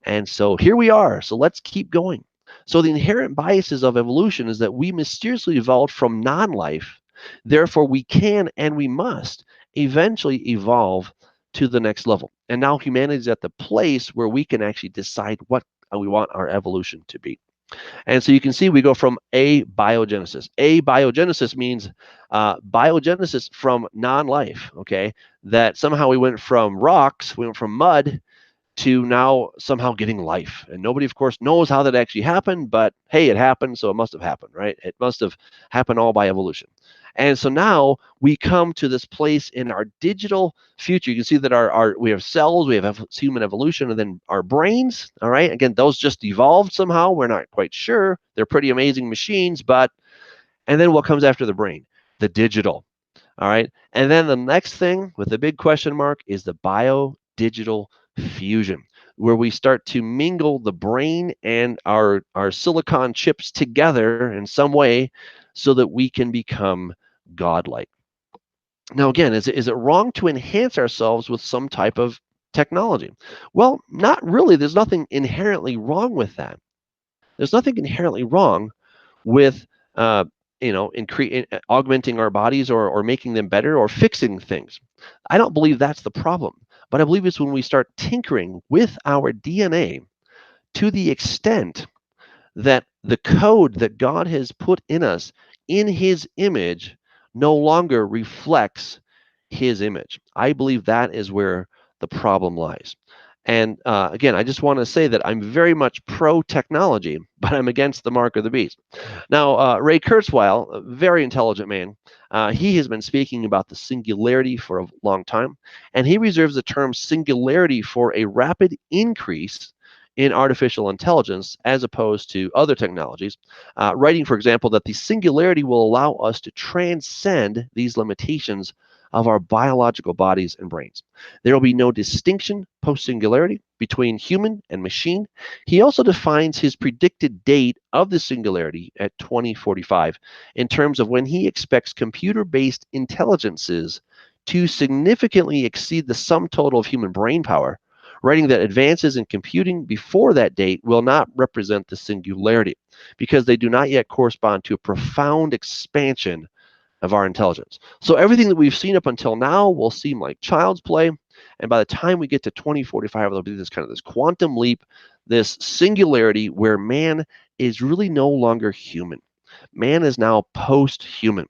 And so here we are. So let's keep going. So the inherent biases of evolution is that we mysteriously evolved from non-life. Therefore, we can and we must eventually evolve to the next level. And now humanity is at the place where we can actually decide what we want our evolution to be. And so you can see we go from abiogenesis. Abiogenesis means biogenesis from non-life, okay? That somehow we went from rocks, we went from mud to now somehow getting life. And nobody, of course, knows how that actually happened, but hey, it happened, so it must have happened, right? It must have happened all by evolution. And so now we come to this place in our digital future. You can see that we have cells, we have human evolution, and then our brains, all right? Again, those just evolved somehow. We're not quite sure. They're pretty amazing machines, and then what comes after the brain? The digital, all right? And then the next thing with the big question mark is the bio-digital fusion, where we start to mingle the brain and our silicon chips together in some way so that we can become godlike. Now, again, is it wrong to enhance ourselves with some type of technology? Well, not really. There's nothing inherently wrong with that. There's nothing inherently wrong with augmenting our bodies or making them better or fixing things. I don't believe that's the problem, but I believe it's when we start tinkering with our DNA to the extent that the code that God has put in us in his image no longer reflects his image. I believe that is where the problem lies. And again, I just want to say that I'm very much pro technology, but I'm against the mark of the beast. Now, Ray Kurzweil, a very intelligent man, he has been speaking about the singularity for a long time, and he reserves the term singularity for a rapid increase in artificial intelligence as opposed to other technologies, writing, for example, that the singularity will allow us to transcend these limitations of our biological bodies and brains. There will be no distinction post-singularity between human and machine. He also defines his predicted date of the singularity at 2045 in terms of when he expects computer-based intelligences to significantly exceed the sum total of human brain power, writing that advances in computing before that date will not represent the singularity because they do not yet correspond to a profound expansion of our intelligence. So everything that we've seen up until now will seem like child's play. And by the time we get to 2045, there'll be this kind of this quantum leap, this singularity where man is really no longer human. Man is now post-human.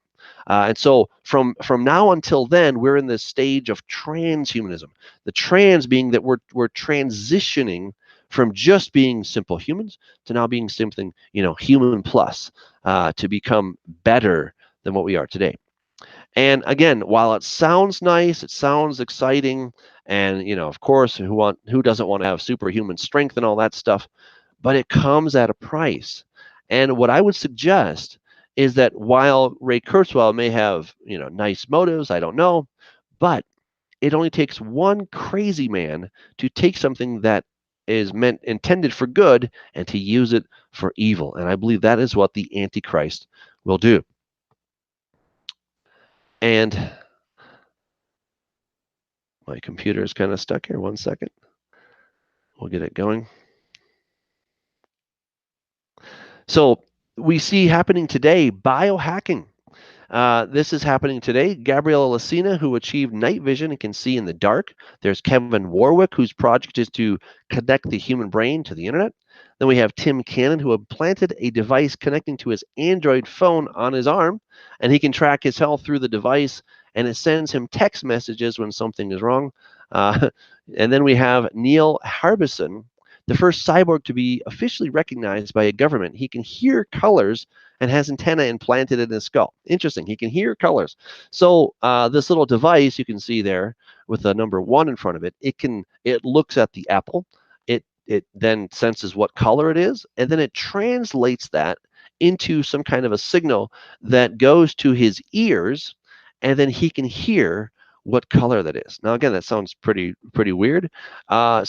And so from now until then, we're in this stage of transhumanism. The trans being that we're transitioning from just being simple humans to now being something, human plus, to become better than what we are today. And again, while it sounds nice, it sounds exciting, and of course, who doesn't want to have superhuman strength and all that stuff, but it comes at a price. And what I would suggest is that while Ray Kurzweil may have, nice motives, I don't know, but it only takes one crazy man to take something that is intended for good and to use it for evil. And I believe that is what the Antichrist will do. And my computer is kind of stuck here. 1 second. We'll get it going. So we see happening today biohacking. This is happening today. Gabriela Lucena, who achieved night vision and can see in the dark. There's Kevin Warwick, whose project is to connect the human brain to the internet. Then we have Tim Cannon, who implanted a device connecting to his Android phone on his arm, and he can track his health through the device, and it sends him text messages when something is wrong. And then we have Neil Harbison, the first cyborg to be officially recognized by a government. He can hear colors and has antenna implanted in his skull. Interesting. He can hear colors. So this little device you can see there with the number 1 in front of it, it looks at the apple. It then senses what color it is, and then it translates that into some kind of a signal that goes to his ears, and then he can hear what color that is. Now, again, that sounds pretty weird. But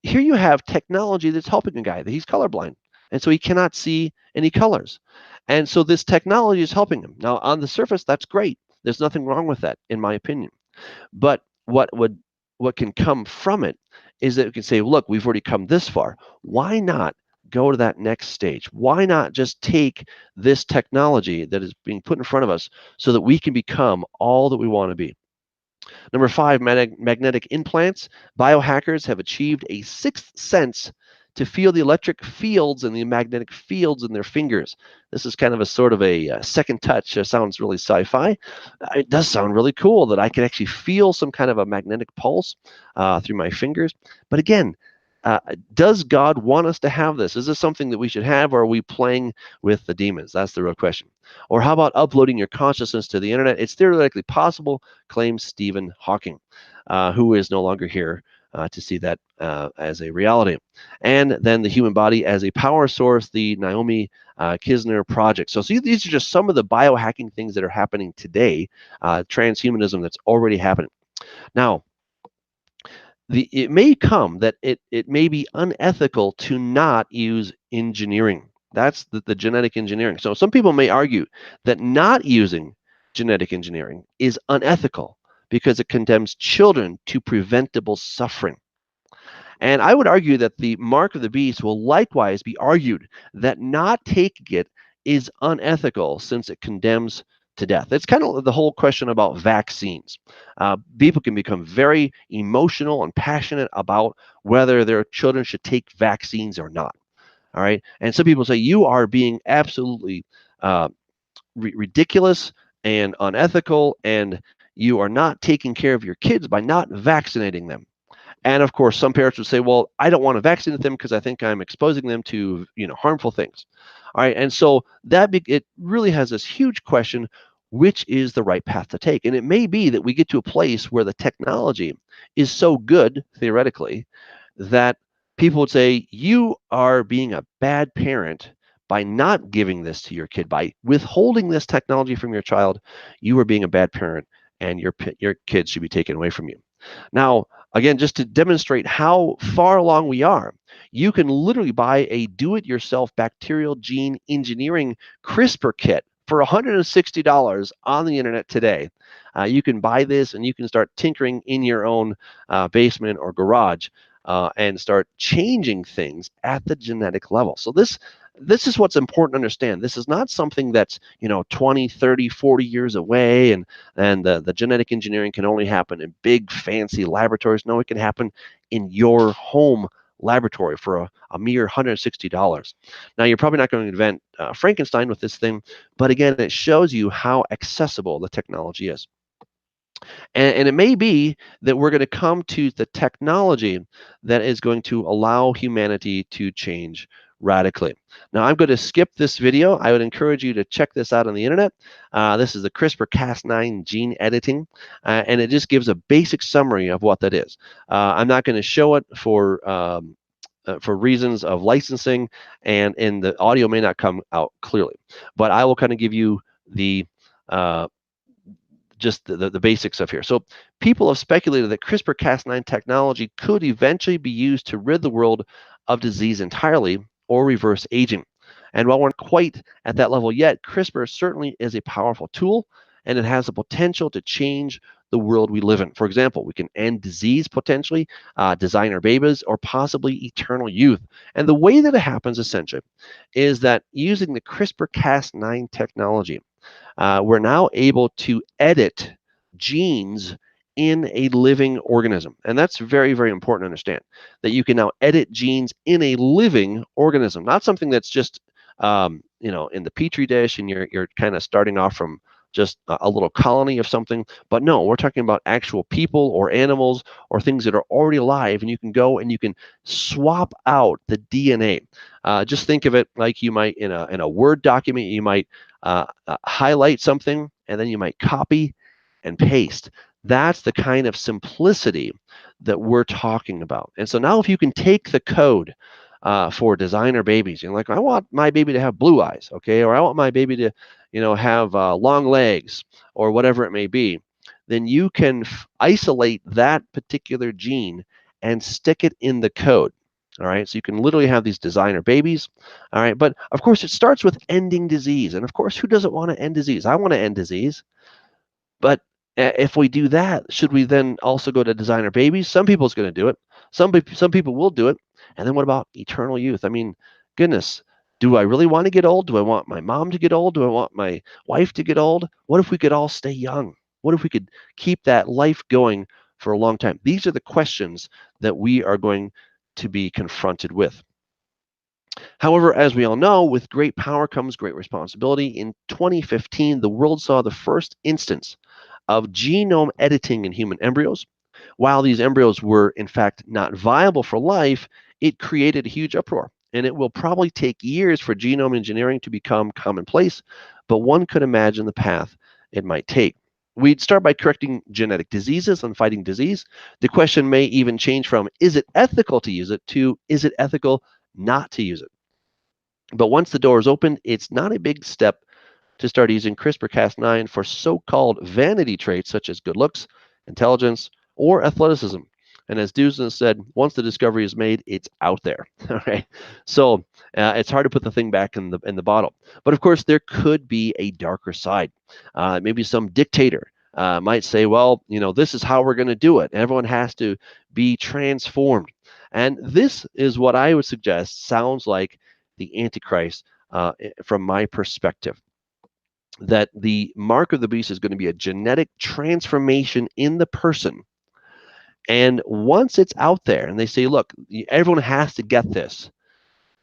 here you have technology that's helping a guy that he's colorblind, and so he cannot see any colors. And so this technology is helping him. Now, on the surface, that's great. There's nothing wrong with that, in my opinion. But what can come from it is that we can say, look, we've already come this far. Why not go to that next stage? Why not just take this technology that is being put in front of us so that we can become all that we want to be? Number 5, magnetic implants. Biohackers have achieved a sixth sense to feel the electric fields and the magnetic fields in their fingers. This is kind of a sort of a second touch. It sounds really sci-fi. It does sound really cool that I can actually feel some kind of a magnetic pulse through my fingers. But again, does God want us to have this? Is this something that we should have, or are we playing with the demons? That's the real question. Or how about uploading your consciousness to the internet? It's theoretically possible, claims Stephen Hawking, who is no longer here to see that as a reality. And then the human body as a power source, the Naomi Kisner project. So see, these are just some of the biohacking things that are happening today, transhumanism that's already happening. Now, it may come that it may be unethical to not use engineering. That's the genetic engineering. So some people may argue that not using genetic engineering is unethical because it condemns children to preventable suffering. And I would argue that the mark of the beast will likewise be argued that not taking it is unethical since it condemns to death. It's kind of the whole question about vaccines. People can become very emotional and passionate about whether their children should take vaccines or not. All right. And some people say you are being absolutely ridiculous and unethical, and you are not taking care of your kids by not vaccinating them. And of course, some parents would say, well, I don't want to vaccinate them because I think I'm exposing them to, harmful things. All right. And so it really has this huge question, which is the right path to take? And it may be that we get to a place where the technology is so good, theoretically, that people would say, you are being a bad parent by not giving this to your kid, by withholding this technology from your child. You are being a bad parent, and your kids should be taken away from you. Now, again, just to demonstrate how far along we are, you can literally buy a do-it-yourself bacterial gene engineering CRISPR kit for $160 on the internet today. You can buy this and you can start tinkering in your own basement or garage and start changing things at the genetic level. So this is what's important to understand. This is not something that's 20, 30, 40 years away, and the genetic engineering can only happen in big fancy laboratories. No, it can happen in your home laboratory for a mere $160. Now, you're probably not going to invent Frankenstein with this thing, but again, it shows you how accessible the technology is. And it may be that we're going to come to the technology that is going to allow humanity to change radically. Now, I'm going to skip this video. I would encourage you to check this out on the internet. This is the CRISPR-Cas9 gene editing, and it just gives a basic summary of what that is. I'm not going to show it for reasons of licensing, and the audio may not come out clearly. But I will kind of give you the just the basics of here. So people have speculated that CRISPR-Cas9 technology could eventually be used to rid the world of disease entirely or reverse aging. And while we're not quite at that level yet, CRISPR certainly is a powerful tool, and it has the potential to change the world we live in. For example, we can end disease potentially, design our babies, or possibly eternal youth. And the way that it happens essentially is that using the CRISPR-Cas9 technology, we're now able to edit genes in a living organism. And that's very, very important to understand, that you can now edit genes in a living organism, not something that's just in the petri dish and you're kind of starting off from just a little colony of something. But no, we're talking about actual people or animals or things that are already alive, and you can go and you can swap out the DNA. Just think of it like you might in a Word document, you might highlight something and then you might copy and paste. That's the kind of simplicity that we're talking about. And so now if you can take the code for designer babies, you're like, I want my baby to have blue eyes, okay, or I want my baby to have long legs, or whatever it may be, then you can isolate that particular gene and stick it in the code. All right, so you can literally have these designer babies. All right, but of course it starts with ending disease. And of course, who doesn't want to end disease? I want to end disease. But if we do that, should we then also go to designer babies? Some people's going to do it. Some people will do it. And then what about eternal youth? I mean, goodness, do I really want to get old? Do I want my mom to get old? Do I want my wife to get old? What if we could all stay young? What if we could keep that life going for a long time? These are the questions that we are going to be confronted with. However, as we all know, with great power comes great responsibility. In 2015, the world saw the first instance of genome editing in human embryos. While these embryos were, in fact, not viable for life, it created a huge uproar. And it will probably take years for genome engineering to become commonplace, but one could imagine the path it might take. We'd start by correcting genetic diseases and fighting disease. The question may even change from, is it ethical to use it, to, is it ethical not to use it? But once the door is opened, it's not a big step to start using CRISPR-Cas9 for so-called vanity traits such as good looks, intelligence, or athleticism. And as Dusan said, once the discovery is made, it's out there. All right. So it's hard to put the thing back in the bottle. But of course, there could be a darker side. Maybe some dictator might say, well, this is how we're going to do it. Everyone has to be transformed. And this is what I would suggest sounds like the Antichrist from my perspective, that the mark of the beast is going to be a genetic transformation in the person. And once it's out there and they say, look, everyone has to get this,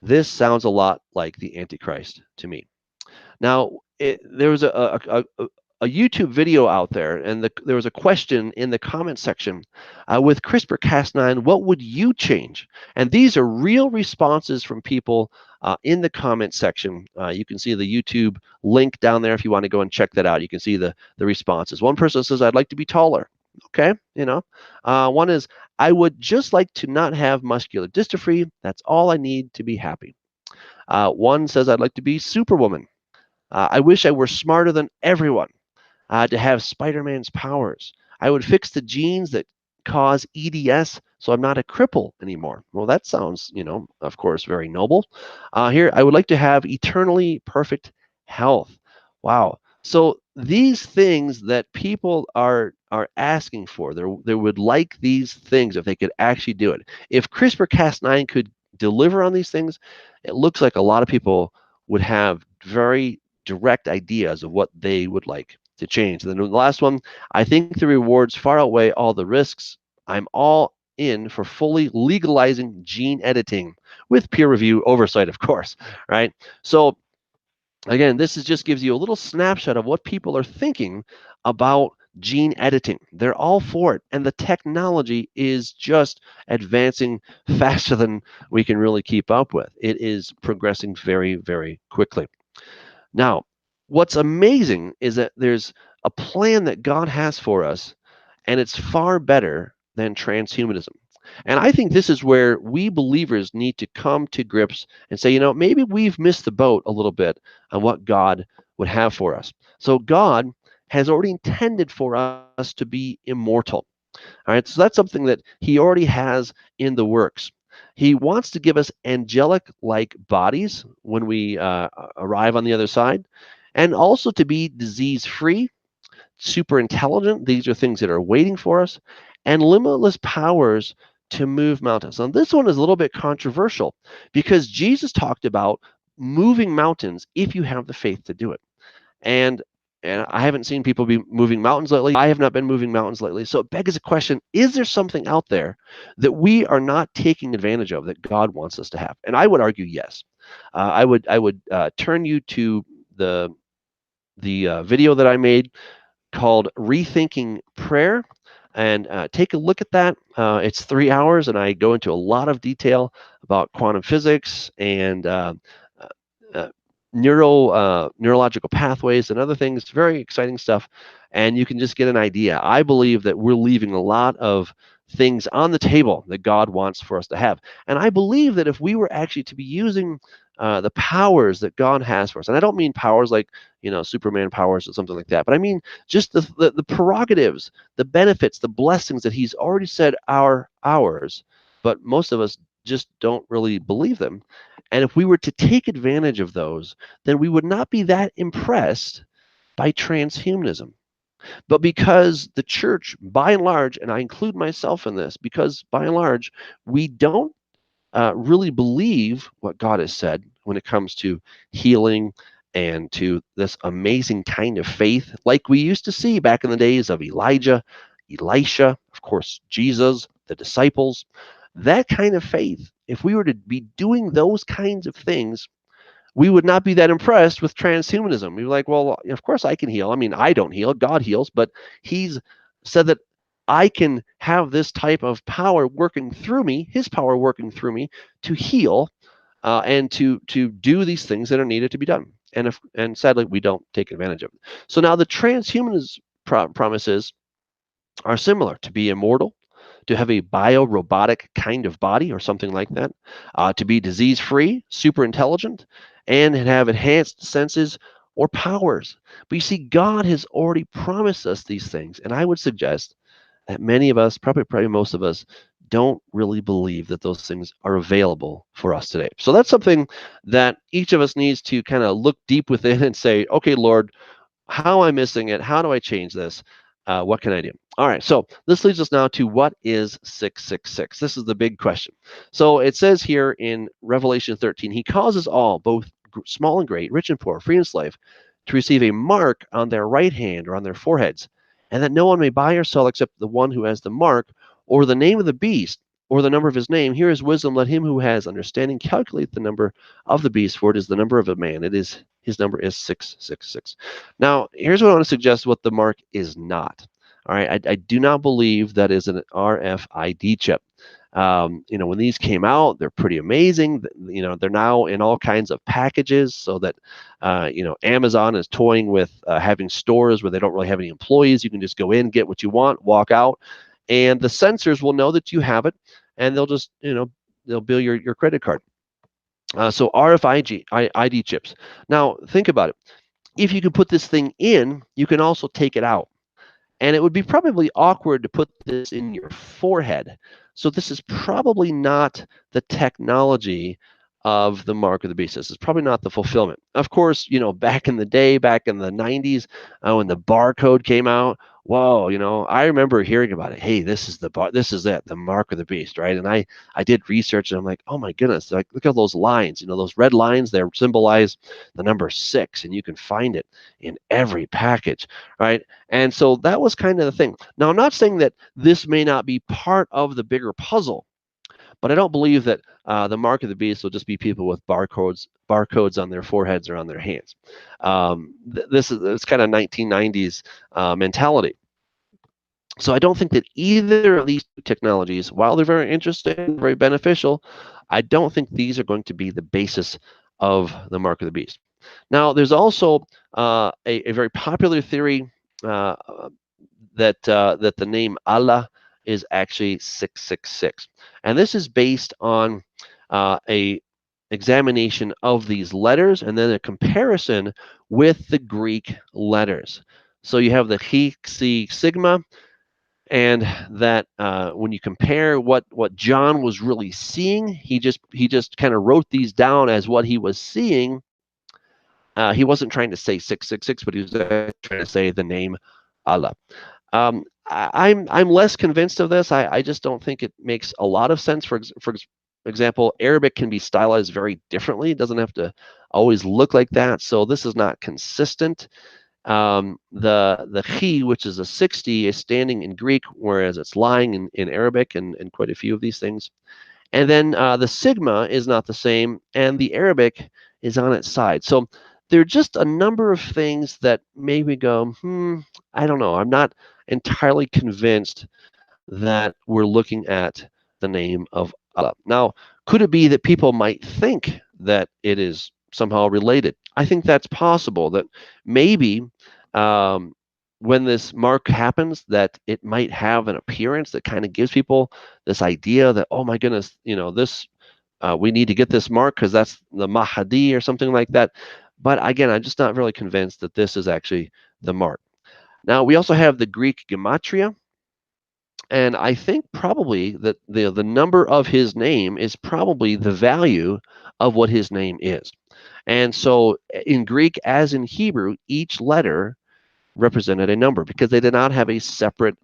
this sounds a lot like the Antichrist to me. Now, there was a YouTube video out there, and there was a question in the comment section with CRISPR-Cas9, what would you change? And these are real responses from people in the comment section. You can see the YouTube link down there if you want to go and check that out. You can see the responses. One person says, I'd like to be taller. Okay, one is, I would just like to not have muscular dystrophy. That's all I need to be happy. One says, I'd like to be Superwoman. I wish I were smarter than everyone, to have Spider-Man's powers. I would fix the genes that cause EDS so I'm not a cripple anymore. Well, that sounds, of course, very noble. Here, I would like to have eternally perfect health. Wow. So these things that people are asking for, they would like these things if they could actually do it. If CRISPR-Cas9 could deliver on these things, it looks like a lot of people would have very direct ideas of what they would like to change. And then the last one, I think the rewards far outweigh all the risks. I'm all in for fully legalizing gene editing with peer review oversight, of course, right? So again, this just gives you a little snapshot of what people are thinking about gene editing. They're all for it, and the technology is just advancing faster than we can really keep up with. It is progressing very, very quickly. Now, what's amazing is that there's a plan that God has for us, and it's far better than transhumanism. And I think this is where we believers need to come to grips and say, maybe we've missed the boat a little bit on what God would have for us. So God has already intended for us to be immortal. All right, so that's something that he already has in the works. He wants to give us angelic-like bodies when we arrive on the other side, and also to be disease-free, super intelligent. These are things that are waiting for us, and limitless powers to move mountains. Now, this one is a little bit controversial because Jesus talked about moving mountains if you have the faith to do it. And I haven't seen people be moving mountains lately. I have not been moving mountains lately. So it begs a question, is there something out there that we are not taking advantage of that God wants us to have? And I would argue yes. I would turn you to the video that I made called Rethinking Prayer, and take a look at that. It's 3 hours, and I go into a lot of detail about quantum physics and uh, neurological pathways and other things. Very exciting stuff, and you can just get an idea. I believe that we're leaving a lot of things on the table that God wants for us to have, and I believe that if we were actually to be using the powers that God has for us, and I don't mean powers like Superman powers or something like that, but I mean just the prerogatives, the benefits, the blessings that He's already said are ours, but most of us just don't really believe them. And if we were to take advantage of those, then we would not be that impressed by transhumanism. But because the church, by and large, and I include myself in this, because by and large, we don't really believe what God has said when it comes to healing and to this amazing kind of faith, like we used to see back in the days of Elijah, Elisha, of course, Jesus, the disciples. That kind of faith, if we were to be doing those kinds of things, we would not be that impressed with transhumanism. We'd be like, well, of course I can heal. I mean, I don't heal, God heals, but He's said that I can have this type of power working through me, His power working through me to heal and to do these things that are needed to be done. And sadly, we don't take advantage of it. So now the transhumanist promises are similar: to be immortal, to have a bio-robotic kind of body or something like that, to be disease-free, super intelligent, and have enhanced senses or powers. But you see, God has already promised us these things, and I would suggest that many of us, probably most of us, don't really believe that those things are available for us today. So that's something that each of us needs to kind of look deep within and say, okay, Lord, how am I missing it? How do I change this? What can I do? All right, so this leads us now to what is 666? This is the big question. So it says here in Revelation 13, He causes all, both small and great, rich and poor, free and slave, to receive a mark on their right hand or on their foreheads, and that no one may buy or sell except the one who has the mark, or the name of the beast, or the number of his name. Here is wisdom. Let him who has understanding calculate the number of the beast, for it is the number of a man. It is his number is 666. Now, here's what I want to suggest: what the mark is not. All right, I do not believe that is an RFID chip. When these came out, they're pretty amazing. They're now in all kinds of packages, so that Amazon is toying with having stores where they don't really have any employees. You can just go in, get what you want, walk out, and the sensors will know that you have it, and they'll just they'll bill your credit card. So RFID ID chips. Now think about it. If you can put this thing in, you can also take it out. And it would be probably awkward to put this in your forehead. So this is probably not the technology of the mark of the beast. This is probably not the fulfillment. Of course, back in the day, back in the 90s, when the barcode came out, whoa, I remember hearing about it. Hey, this is the mark of the beast, right? And I did research, and I'm like, oh my goodness, like look at those lines. Those red lines, they symbolize the number 6, and you can find it in every package, right? And so that was kind of the thing. Now, I'm not saying that this may not be part of the bigger puzzle, but I don't believe that the mark of the beast will just be people with barcodes on their foreheads or on their hands. It's kind of 1990s mentality. So I don't think that either of these two technologies, while they're very interesting, very beneficial, I don't think these are going to be the basis of the mark of the beast. Now, there's also a very popular theory that the name Allah is actually 666, and this is based on a examination of these letters and then a comparison with the Greek letters. So you have the Chi, Xi, Sigma, and that when you compare what John was really seeing, he just kind of wrote these down as what he was seeing. He wasn't trying to say 666, but he was trying to say the name Allah. I'm less convinced of this. I just don't think it makes a lot of sense. For example, Arabic can be stylized very differently. It doesn't have to always look like that. So this is not consistent. The chi, which is a 60, is standing in Greek, whereas it's lying in Arabic and quite a few of these things. And then the sigma is not the same, and the Arabic is on its side. So there are just a number of things that make me go, I don't know. I'm not entirely convinced that we're looking at the name of Allah. Now, could it be that people might think that it is somehow related? I think that's possible, that maybe when this mark happens, that it might have an appearance that kind of gives people this idea that, oh my goodness, this we need to get this mark because that's the Mahdi or something like that. But again, I'm just not really convinced that this is actually the mark. Now, we also have the Greek gematria, and I think probably that the number of his name is probably the value of what his name is. And so in Greek, as in Hebrew, each letter represented a number because they did not have a separate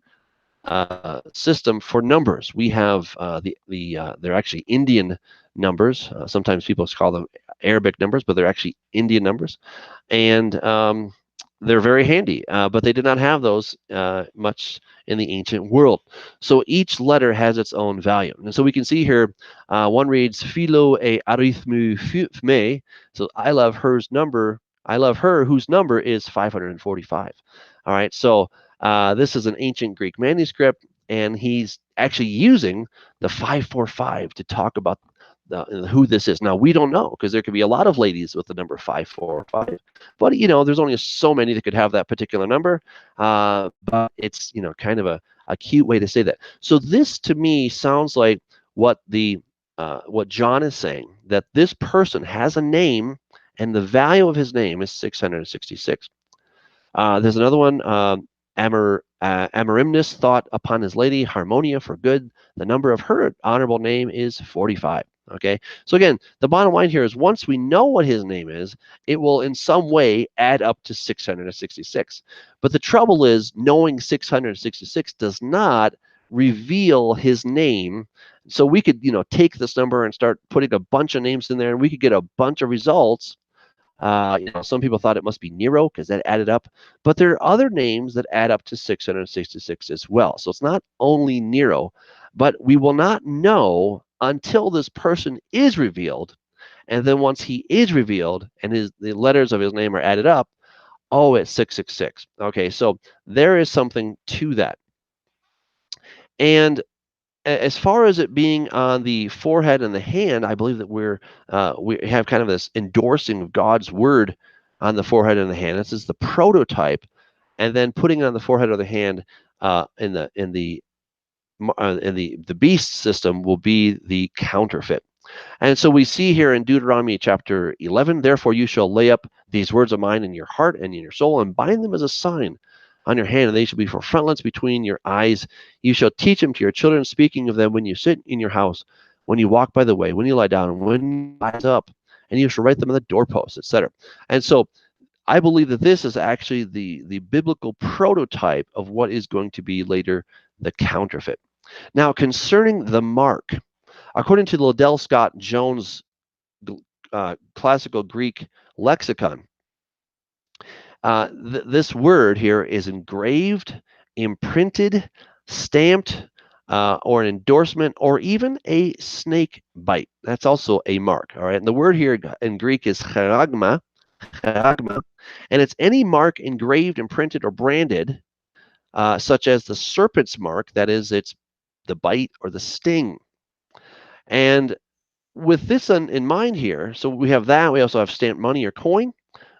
system for numbers. We have they're actually Indian numbers. Sometimes people call them Arabic numbers, but they're actually Indian numbers, and they're very handy. But they did not have those much in the ancient world. So each letter has its own value, and so we can see here one reads philo e arithmu me. So I love her's number. I love her whose number is 545. All right, so this is an ancient Greek manuscript, and he's actually using the 545 to talk about who this is. Now, we don't know because there could be a lot of ladies with the number 545, but there's only so many that could have that particular number. But it's kind of a cute way to say that. So this to me sounds like what John is saying, that this person has a name and the value of his name is 666. There's another one. Amarimnus thought upon his lady Harmonia for good. The number of her honorable name is 45. Okay, so again, the bottom line here is once we know what his name is, it will in some way add up to 666. But the trouble is, knowing 666 does not reveal his name. So we could, take this number and start putting a bunch of names in there, and we could get a bunch of results. Some people thought it must be Nero because that added up, but there are other names that add up to 666 as well. So it's not only Nero, but we will not know until this person is revealed. And then once he is revealed and the letters of his name are added up, oh, it's 666. Okay, so there is something to that. And as far as it being on the forehead and the hand, I believe that we have kind of this endorsing of God's word on the forehead and the hand. This is the prototype, and then putting it on the forehead or the hand in the beast system will be the counterfeit. And so we see here in Deuteronomy chapter 11, therefore you shall lay up these words of mine in your heart and in your soul and bind them as a sign on your hand, and they shall be for frontlets between your eyes. You shall teach them to your children, speaking of them when you sit in your house, when you walk by the way, when you lie down, when you rise up, and you shall write them on the doorposts, etc. And so I believe that this is actually the biblical prototype of what is going to be later the counterfeit. Now, concerning the mark, according to the Liddell Scott Jones classical Greek lexicon, this word here is engraved, imprinted, stamped, or an endorsement, or even a snake bite. That's also a mark. All right. And the word here in Greek is charagma, and it's any mark engraved, imprinted, or branded, such as the serpent's mark. That is, it's the bite or the sting. And with this in mind here, so we have that. We also have stamped money or coin.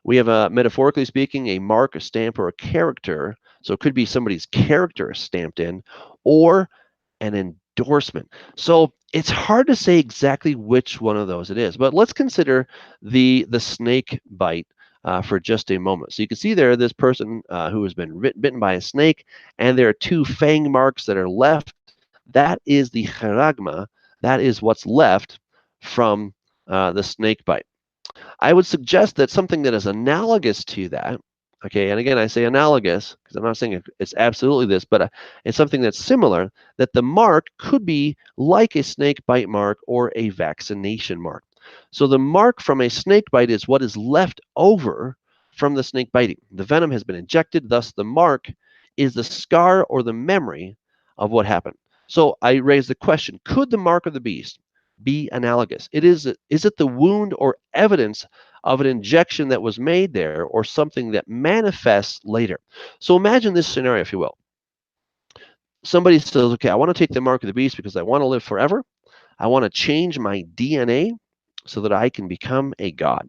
We have, metaphorically speaking, a mark, a stamp, or a character. So it could be somebody's character stamped in, or an endorsement. So it's hard to say exactly which one of those it is. But let's consider the snake bite for just a moment. So you can see there this person who has been bitten by a snake, and there are two fang marks that are left. That is the charagma. That is what's left from the snake bite. I would suggest that something that is analogous to that, okay, and again, I say analogous because I'm not saying it's absolutely this, but it's something that's similar, that the mark could be like a snake bite mark or a vaccination mark. So the mark from a snake bite is what is left over from the snake biting. The venom has been injected, thus the mark is the scar or the memory of what happened. So I raise the question, could the mark of the beast be analogous? Is it the wound or evidence of an injection that was made there or something that manifests later? So imagine this scenario, if you will. Somebody says, okay, I want to take the mark of the beast because I want to live forever. I want to change my DNA so that I can become a god.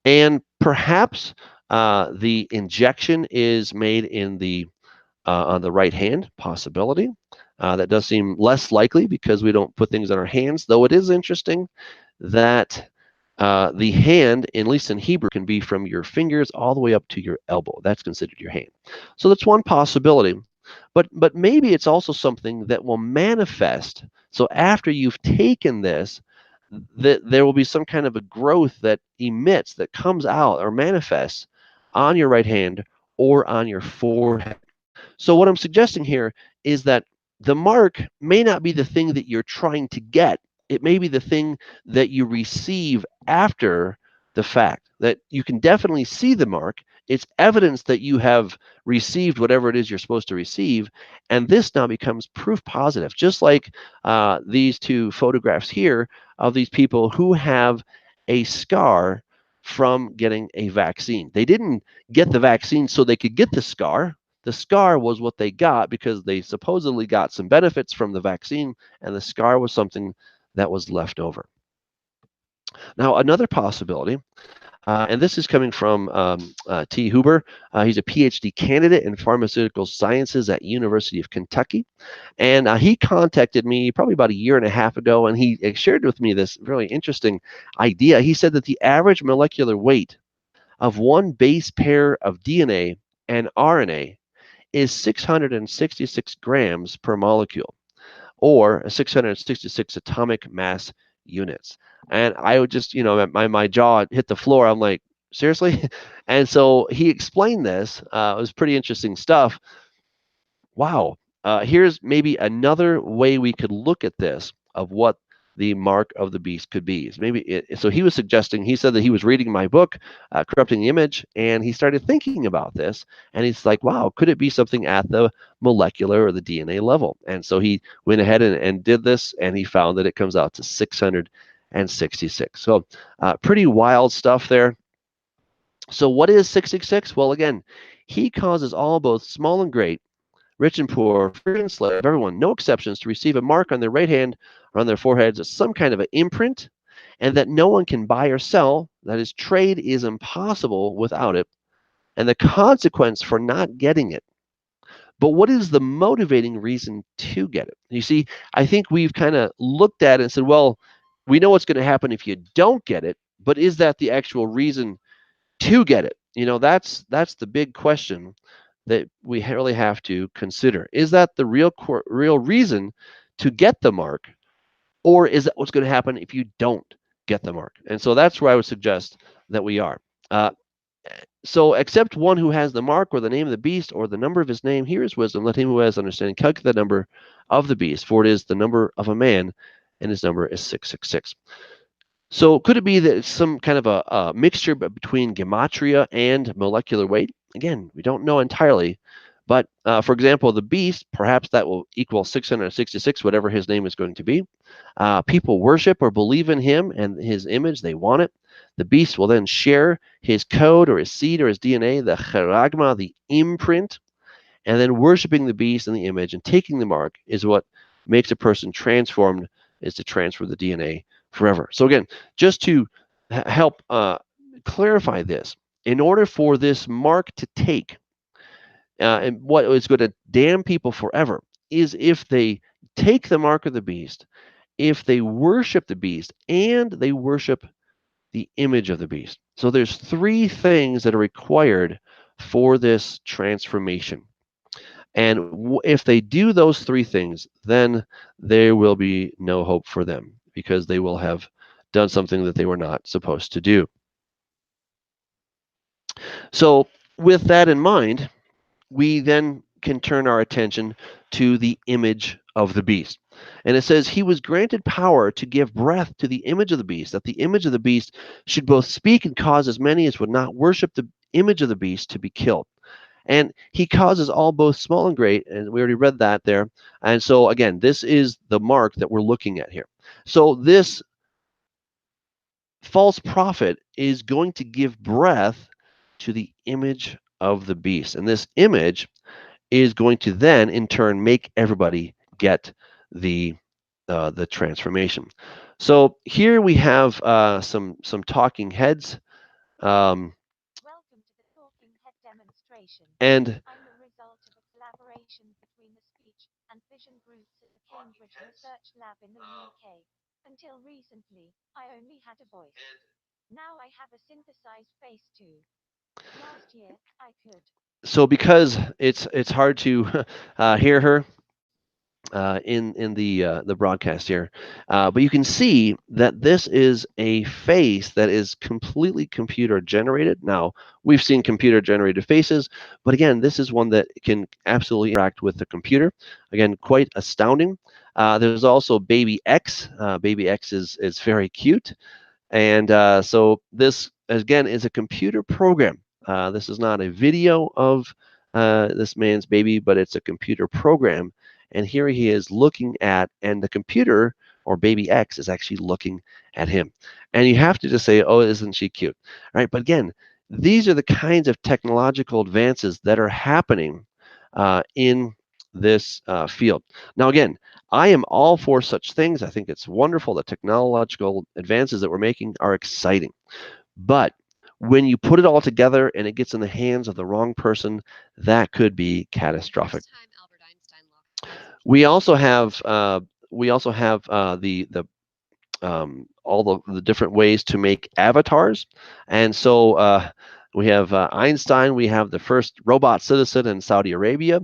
And perhaps the injection is made on the right hand, possibility. That does seem less likely because we don't put things on our hands, though it is interesting that the hand, at least in Hebrew, can be from your fingers all the way up to your elbow. That's considered your hand. So that's one possibility. But maybe it's also something that will manifest. So after you've taken this, that there will be some kind of a growth that emits, that comes out or manifests on your right hand or on your forehead. So what I'm suggesting here is that the mark may not be the thing that you're trying to get. It may be the thing that you receive after the fact, that you can definitely see the mark. It's evidence that you have received whatever it is you're supposed to receive. And this now becomes proof positive, just like these two photographs here of these people who have a scar from getting a vaccine. They didn't get the vaccine so they could get the scar. The scar was what they got because they supposedly got some benefits from the vaccine, and the scar was something that was left over. Now, another possibility, and this is coming from T. Huber. He's a PhD candidate in pharmaceutical sciences at University of Kentucky. And he contacted me probably about a year and a half ago, and he shared with me this really interesting idea. He said that the average molecular weight of one base pair of DNA and RNA is 666 grams per molecule, or 666 atomic mass units. And I would just, my jaw hit the floor. I'm like, seriously? And so he explained this. It was pretty interesting stuff. Wow. Here's maybe another way we could look at this of what the mark of the beast could be. So he was suggesting, he said that he was reading my book, Corrupting the Image, and he started thinking about this, and he's like, wow, could it be something at the molecular or the DNA level? And so he went ahead and did this, and he found that it comes out to 666. So pretty wild stuff there. So what is 666? Well, again, he causes all, both small and great, rich and poor, free and slave, everyone, no exceptions, to receive a mark on their right hand or on their foreheads as some kind of an imprint, and that no one can buy or sell. That is, trade is impossible without it, and the consequence for not getting it. But what is the motivating reason to get it? You see, I think we've kind of looked at it and said, well, we know what's going to happen if you don't get it, but is that the actual reason to get it? That's the big question that we really have to consider. Is that the real reason to get the mark, or is that what's going to happen if you don't get the mark? And so that's where I would suggest that we are. So except one who has the mark or the name of the beast or the number of his name, here is wisdom. Let him who has understanding calculate the number of the beast, for it is the number of a man, and his number is 666. So could it be that it's some kind of a mixture between gematria and molecular weight? Again, we don't know entirely. But for example, the beast, perhaps that will equal 666, whatever his name is going to be. People worship or believe in him and his image. They want it. The beast will then share his code or his seed or his DNA, the charagma, the imprint. And then worshiping the beast and the image and taking the mark is what makes a person transformed, is to transfer the DNA forever. So again, just to help clarify this, in order for this mark to take, and what is going to damn people forever is if they take the mark of the beast, if they worship the beast, and they worship the image of the beast. So there's three things that are required for this transformation. And if they do those three things, then there will be no hope for them, because they will have done something that they were not supposed to do. So with that in mind, we then can turn our attention to the image of the beast. And it says, he was granted power to give breath to the image of the beast, that the image of the beast should both speak and cause as many as would not worship the image of the beast to be killed. And he causes all, both small and great, and we already read that there. And so again, this is the mark that we're looking at here. So this false prophet is going to give breath to the image of the beast. And this image is going to then, in turn, make everybody get the transformation. So here we have some talking heads. Welcome to the talking head demonstration. And I'm the result of a collaboration between the speech and vision groups at the Cambridge Research Lab in the UK. Until recently, I only had a voice. Now I have a synthesized face too. Last year, I could. So because it's hard to hear her in the broadcast here, but you can see that this is a face that is completely computer generated. Now, we've seen computer generated faces, but again, this is one that can absolutely interact with the computer. Again, quite astounding. There's also Baby X. Baby X is very cute. And so this, again, is a computer program. This is not a video of this man's baby, but it's a computer program. And here he is looking at, and the computer, or Baby X, is actually looking at him. And you have to just say, oh, isn't she cute? Right? But again, these are the kinds of technological advances that are happening in this field. Now, again, I am all for such things. I think it's wonderful. The technological advances that we're making are exciting. But when you put it all together and it gets in the hands of the wrong person, that could be catastrophic. We also have all the different ways to make avatars, and so we have Einstein. We have the first robot citizen in Saudi Arabia,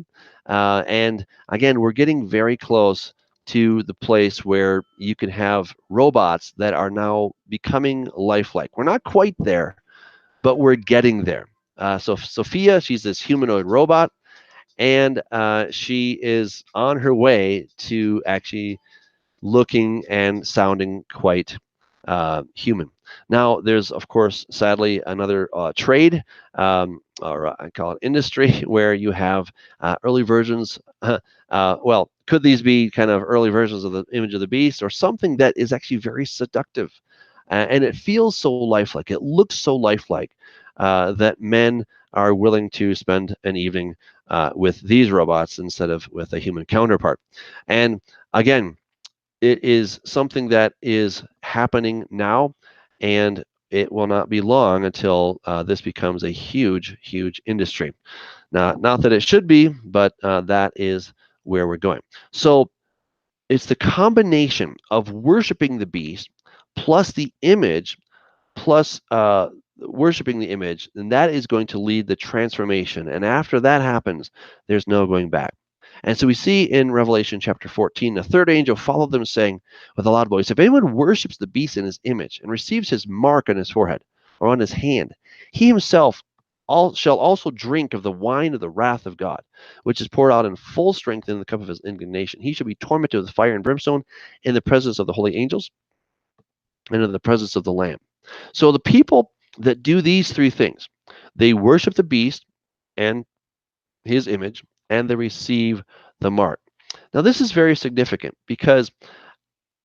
and again, we're getting very close to the place where you can have robots that are now becoming lifelike. We're not quite there, but we're getting there. So Sophia, she's this humanoid robot, and she is on her way to actually looking and sounding quite human. Now, there's, of course, sadly, another trade, or I call it industry, where you have early versions. Well, could these be kind of early versions of the image of the beast, or something that is actually very seductive? And it feels so lifelike. It looks so lifelike that men are willing to spend an evening with these robots instead of with a human counterpart. And again, it is something that is happening now, and it will not be long until this becomes a huge, huge industry. Now, not that it should be, but that is where we're going. So it's the combination of worshiping the beast plus the image plus worshiping the image, and that is going to lead the transformation. And after that happens, there's no going back. And so we see in Revelation chapter 14, the third angel followed them, saying with a loud voice, if anyone worships the beast in his image and receives his mark on his forehead or on his hand, he himself shall also drink of the wine of the wrath of God, which is poured out in full strength in the cup of his indignation. He shall be tormented with fire and brimstone in the presence of the holy angels and in the presence of the Lamb. So the people that do these three things, they worship the beast and his image, and they receive the mark. Now, this is very significant because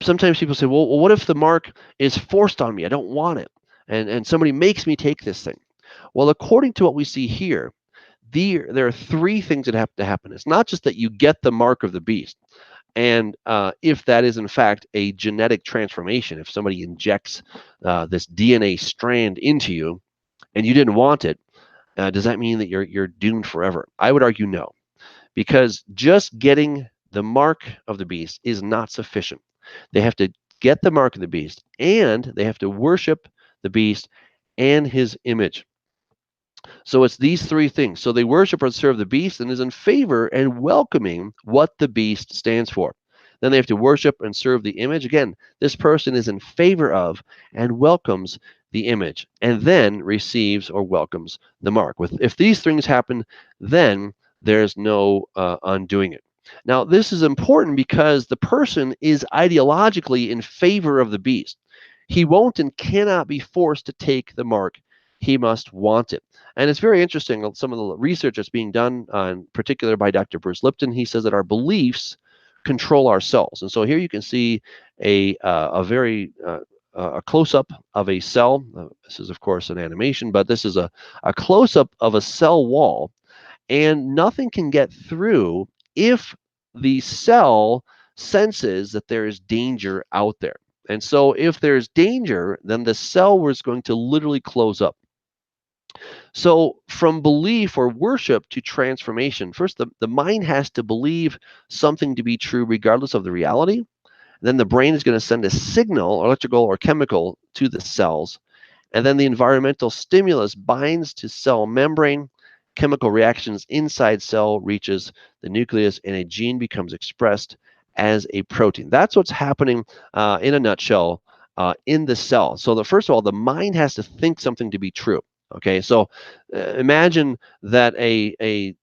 sometimes people say, well, what if the mark is forced on me? I don't want it. And somebody makes me take this thing. Well, according to what we see here, there are three things that have to happen. It's not just that you get the mark of the beast. And if that is in fact a genetic transformation, if somebody injects this DNA strand into you and you didn't want it, does that mean that you're doomed forever? I would argue no, because just getting the mark of the beast is not sufficient. They have to get the mark of the beast, and they have to worship the beast and his image. So it's these three things. So they worship and serve the beast and is in favor and welcoming what the beast stands for. Then they have to worship and serve the image. Again, this person is in favor of and welcomes the image and then receives or welcomes the mark. If these things happen, then there's no undoing it. Now, this is important because the person is ideologically in favor of the beast. He won't and cannot be forced to take the mark. He must want it. And it's very interesting, some of the research that's being done, in particular by Dr. Bruce Lipton. He says that our beliefs control our cells. And so here you can see a very a close-up of a cell. This is, of course, an animation, but this is a close-up of a cell wall. And nothing can get through if the cell senses that there is danger out there. And so if there's danger, then the cell was going to literally close up. So, from belief or worship to transformation, first, the mind has to believe something to be true regardless of the reality. Then the brain is going to send a signal, electrical or chemical, to the cells. And then the environmental stimulus binds to cell membrane. Chemical reactions inside cell reaches the nucleus, and a gene becomes expressed as a protein. That's what's happening in a nutshell in the cell. So, first of all, the mind has to think something to be true. Okay, so imagine that a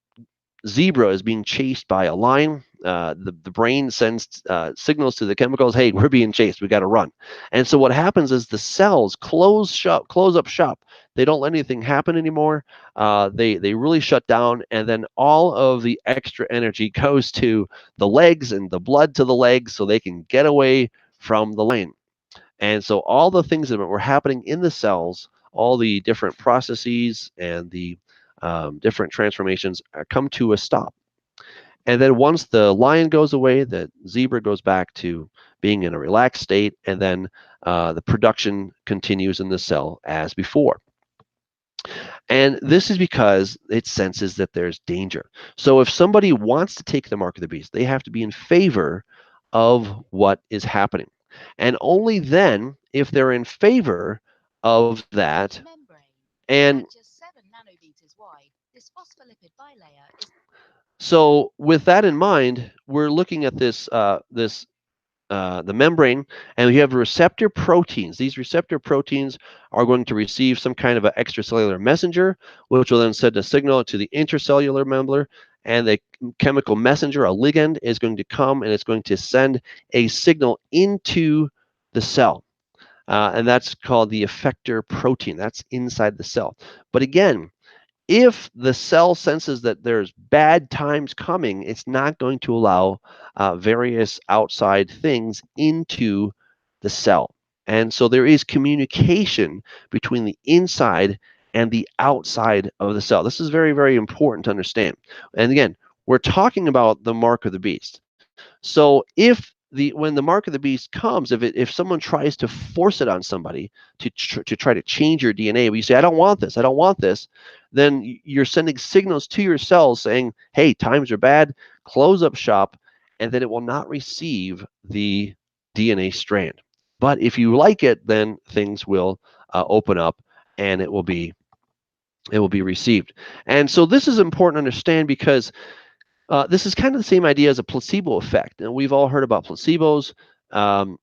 zebra is being chased by a lion. The brain sends signals to the chemicals, hey, we're being chased, we got to run. And so what happens is the cells close up shop. They don't let anything happen anymore. They really shut down, and then all of the extra energy goes to the legs and the blood to the legs so they can get away from the lion. And so all the things that were happening in the cells, all the different processes and the different transformations come to a stop. And then once the lion goes away, the zebra goes back to being in a relaxed state, and then the production continues in the cell as before. And this is because it senses that there's danger. So if somebody wants to take the mark of the beast, they have to be in favor of what is happening. And only then, if they're in favor of that, and so with that in mind, we're looking at the membrane, and we have receptor proteins. These receptor proteins are going to receive some kind of an extracellular messenger, which will then send a signal to the intercellular member, and the chemical messenger, a ligand, is going to come and it's going to send a signal into the cell. And that's called the effector protein. That's inside the cell. But again, if the cell senses that there's bad times coming, it's not going to allow various outside things into the cell. And so there is communication between the inside and the outside of the cell. This is very, very important to understand. And again, we're talking about the mark of the beast. So when the mark of the beast comes, if someone tries to force it on somebody to try to change your DNA, but you say, I don't want this, I don't want this, then you're sending signals to your cells saying, hey, times are bad, close up shop, and then it will not receive the DNA strand. But if you like it, then things will open up and it will be received. And so this is important to understand because this is kind of the same idea as a placebo effect. And we've all heard about placebos. Um,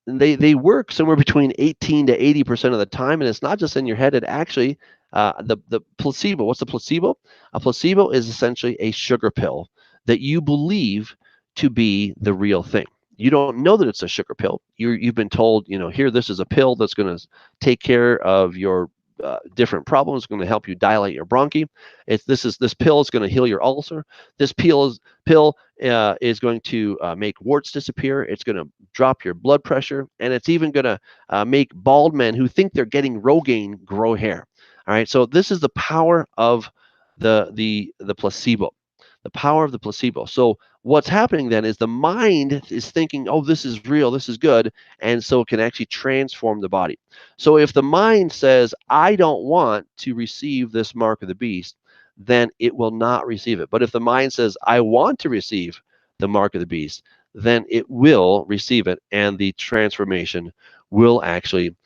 they work somewhere between 18 to 80% of the time, and it's not just in your head. It actually the placebo. What's a placebo? A placebo is essentially a sugar pill that you believe to be the real thing. You don't know that it's a sugar pill. You've been told, here, this is a pill that's going to take care of your different problems. It's going to help you dilate your bronchi. This pill is going to heal your ulcer. This pill is going to make warts disappear. It's going to drop your blood pressure, and it's even going to make bald men who think they're getting Rogaine grow hair. All right, so this is the power of the placebo, the power of the placebo. So what's happening then is the mind is thinking, oh, this is real, this is good, and so it can actually transform the body. So if the mind says, I don't want to receive this mark of the beast, then it will not receive it. But if the mind says, I want to receive the mark of the beast, then it will receive it, and the transformation will actually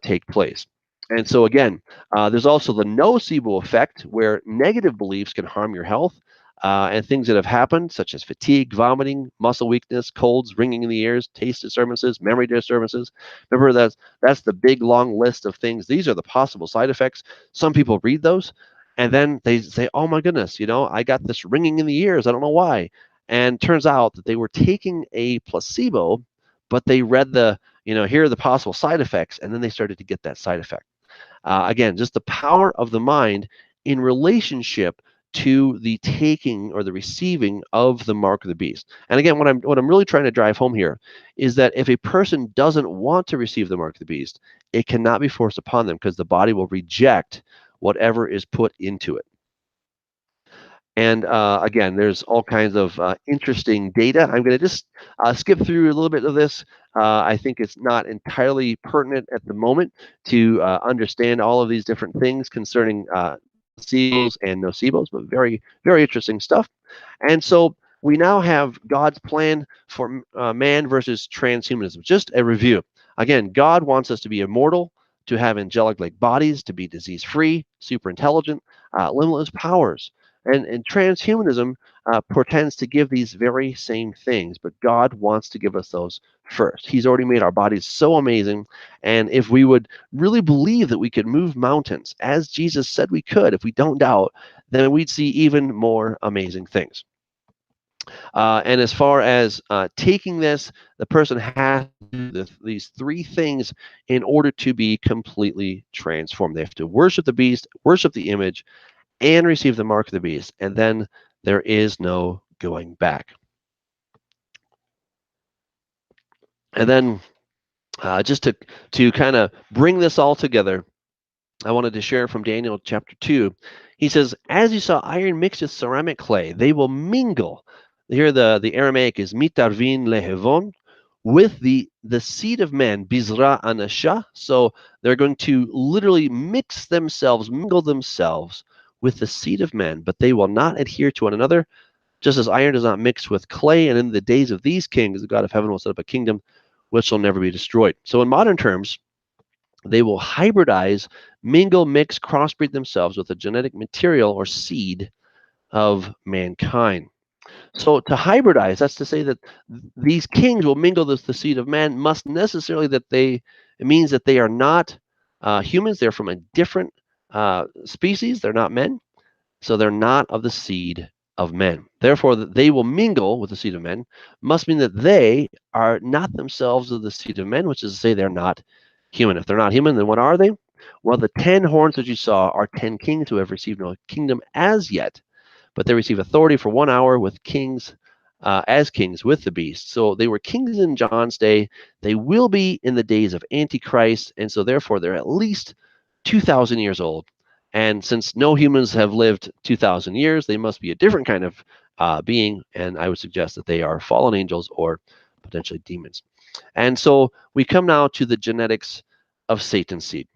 take place. And so again, there's also the nocebo effect, where negative beliefs can harm your health. And things that have happened, such as fatigue, vomiting, muscle weakness, colds, ringing in the ears, taste disturbances, memory disturbances. Remember, that's the big long list of things. These are the possible side effects. Some people read those, and then they say, oh my goodness, I got this ringing in the ears. I don't know why. And turns out that they were taking a placebo, but they read here are the possible side effects, and then they started to get that side effect. Again, just the power of the mind in relationship to the taking or the receiving of the mark of the beast. And again, what I'm really trying to drive home here is that if a person doesn't want to receive the mark of the beast, it cannot be forced upon them, because the body will reject whatever is put into it. And again, there's all kinds of interesting data. I'm going to just skip through a little bit of this. I think it's not entirely pertinent at the moment to understand all of these different things concerning placebos and nocebos, but very, very interesting stuff. And so we now have God's plan for man versus transhumanism. Just a review. Again, God wants us to be immortal, to have angelic-like bodies, to be disease-free, super intelligent, limitless powers. And transhumanism pretends to give these very same things, but God wants to give us those first. He's already made our bodies so amazing, and if we would really believe that we could move mountains, as Jesus said we could, if we don't doubt, then we'd see even more amazing things. And as far as taking this, the person has to do these three things in order to be completely transformed. They have to worship the beast, worship the image, and receive the mark of the beast. And then there is no going back. And then just to kind of bring this all together, I wanted to share from Daniel chapter 2. He says, as you saw iron mixed with ceramic clay, they will mingle. Here the Aramaic is mitarvin lehevon, with the seed of man, bizra anasha. So they're going to literally mix themselves, mingle themselves with the seed of man, but they will not adhere to one another, just as iron does not mix with clay. And in the days of these kings, the God of heaven will set up a kingdom which shall never be destroyed. So in modern terms, they will hybridize, mingle, mix, crossbreed themselves with the genetic material or seed of mankind. So to hybridize, that's to say that these kings will mingle with the seed of man, must necessarily it means that they are not humans. They're from a different species. They're not men. So they're not of the seed of men. Therefore, that they will mingle with the seed of men must mean that they are not themselves of the seed of men, which is to say they're not human. If they're not human, then what are they? Well, the 10 horns that you saw are 10 kings who have received no kingdom as yet, but they receive authority for 1 hour with kings, as kings with the beast. So they were kings in John's day. They will be in the days of Antichrist, and so therefore they're at least 2,000 years old. And since no humans have lived 2,000 years, they must be a different kind of being, and I would suggest that they are fallen angels or potentially demons. And so we come now to the genetics of Satan's seed.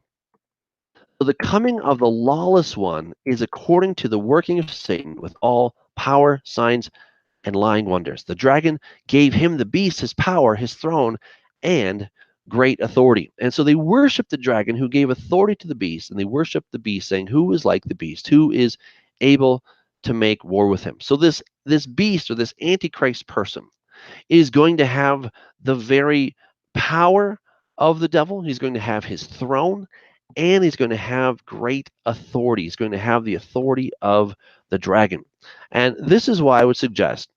So the coming of the lawless one is according to the working of Satan with all power, signs, and lying wonders. The dragon gave him, the beast, his power, his throne, and great authority. And so they worshiped the dragon who gave authority to the beast, and they worshiped the beast, saying, who is like the beast? Who is able to make war with him? So this beast, or this antichrist person, is going to have the very power of the devil. He's going to have his throne, and he's going to have great authority. He's going to have the authority of the dragon. And this is why I would suggest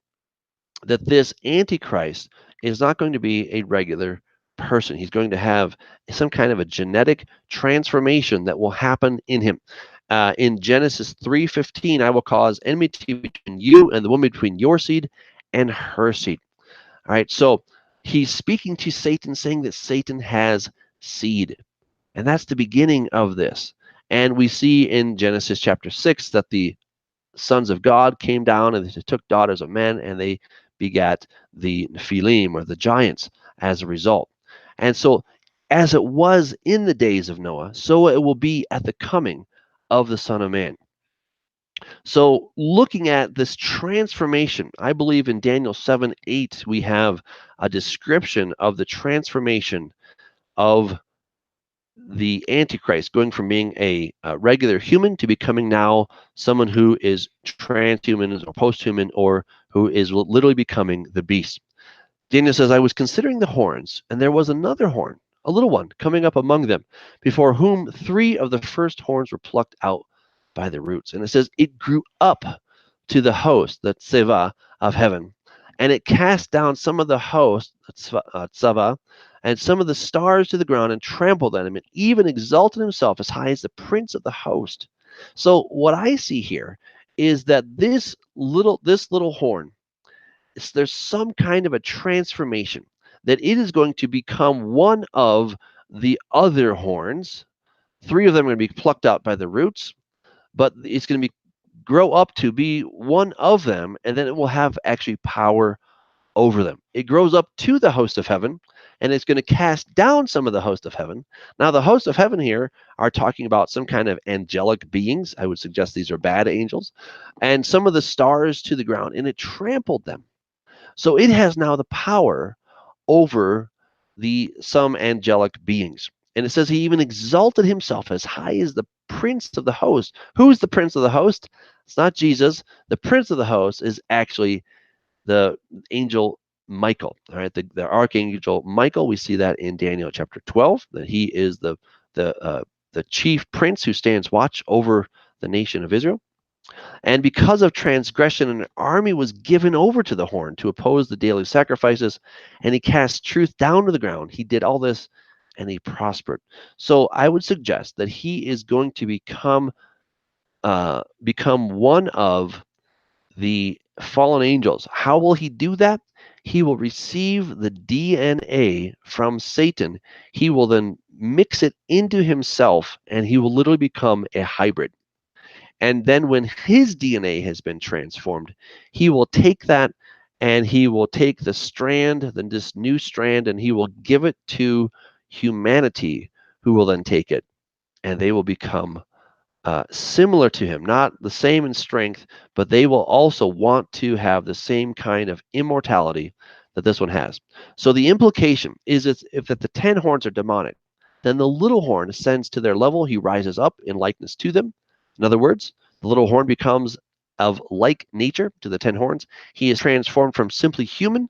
that this antichrist is not going to be a regular person. He's going to have some kind of a genetic transformation that will happen in him. In Genesis 3:15, I will cause enmity between you and the woman, between your seed and her seed. All right, so he's speaking to Satan, saying that Satan has seed. And that's the beginning of this. And we see in Genesis chapter 6 that the sons of God came down and they took daughters of men, and they begat the Nephilim, or the giants, as a result. And so, as it was in the days of Noah, so it will be at the coming of the Son of Man. So, looking at this transformation, I believe in Daniel 7:8, we have a description of the transformation of the Antichrist, going from being a regular human to becoming now someone who is transhuman or posthuman, or who is literally becoming the beast. Daniel says, I was considering the horns, and there was another horn, a little one, coming up among them, before whom 3 of the first horns were plucked out by the roots. And it says, it grew up to the host, the tseva of heaven, and it cast down some of the host, tsava, and some of the stars to the ground, and trampled on him, and even exalted himself as high as the prince of the host. So what I see here is that this little horn, there's some kind of a transformation, that it is going to become one of the other horns. 3 of them are going to be plucked out by the roots, but it's going to be grow up to be one of them, and then it will have actually power over them. It grows up to the host of heaven, and it's going to cast down some of the host of heaven. Now, the host of heaven here are talking about some kind of angelic beings. I would suggest these are bad angels, and some of the stars to the ground, and it trampled them. So it has now the power over the some angelic beings. And it says he even exalted himself as high as the prince of the host. Who's the prince of the host? It's not Jesus. The prince of the host is actually the angel Michael. All right, the archangel Michael. We see that in Daniel chapter 12, that he is the chief prince who stands watch over the nation of Israel. And because of transgression, an army was given over to the horn to oppose the daily sacrifices, and he cast truth down to the ground. He did all this, and he prospered. So I would suggest that he is going to become one of the fallen angels. How will he do that? He will receive the DNA from Satan. He will then mix it into himself, and he will literally become a hybrid. And then when his DNA has been transformed, he will take that, and he will take the strand, then this new strand, and he will give it to humanity, who will then take it, and they will become similar to him, not the same in strength, but they will also want to have the same kind of immortality that this one has. So the implication is if that the 10 horns are demonic, then the little horn ascends to their level. He rises up in likeness to them. In other words, the little horn becomes of like nature to the 10 horns. He is transformed from simply human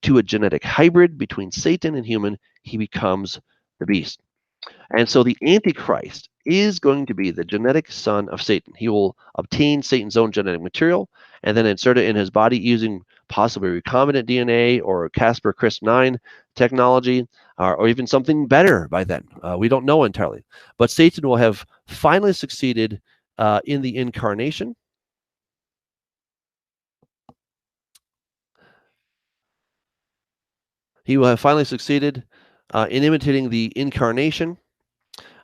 to a genetic hybrid between Satan and human. He becomes the beast. And so the Antichrist is going to be the genetic son of Satan. He will obtain Satan's own genetic material and then insert it in his body using possibly recombinant DNA or CRISPR-Cas9 technology, or even something better by then. We don't know entirely. But Satan will have finally succeeded in the incarnation. He will have finally succeeded in imitating the incarnation.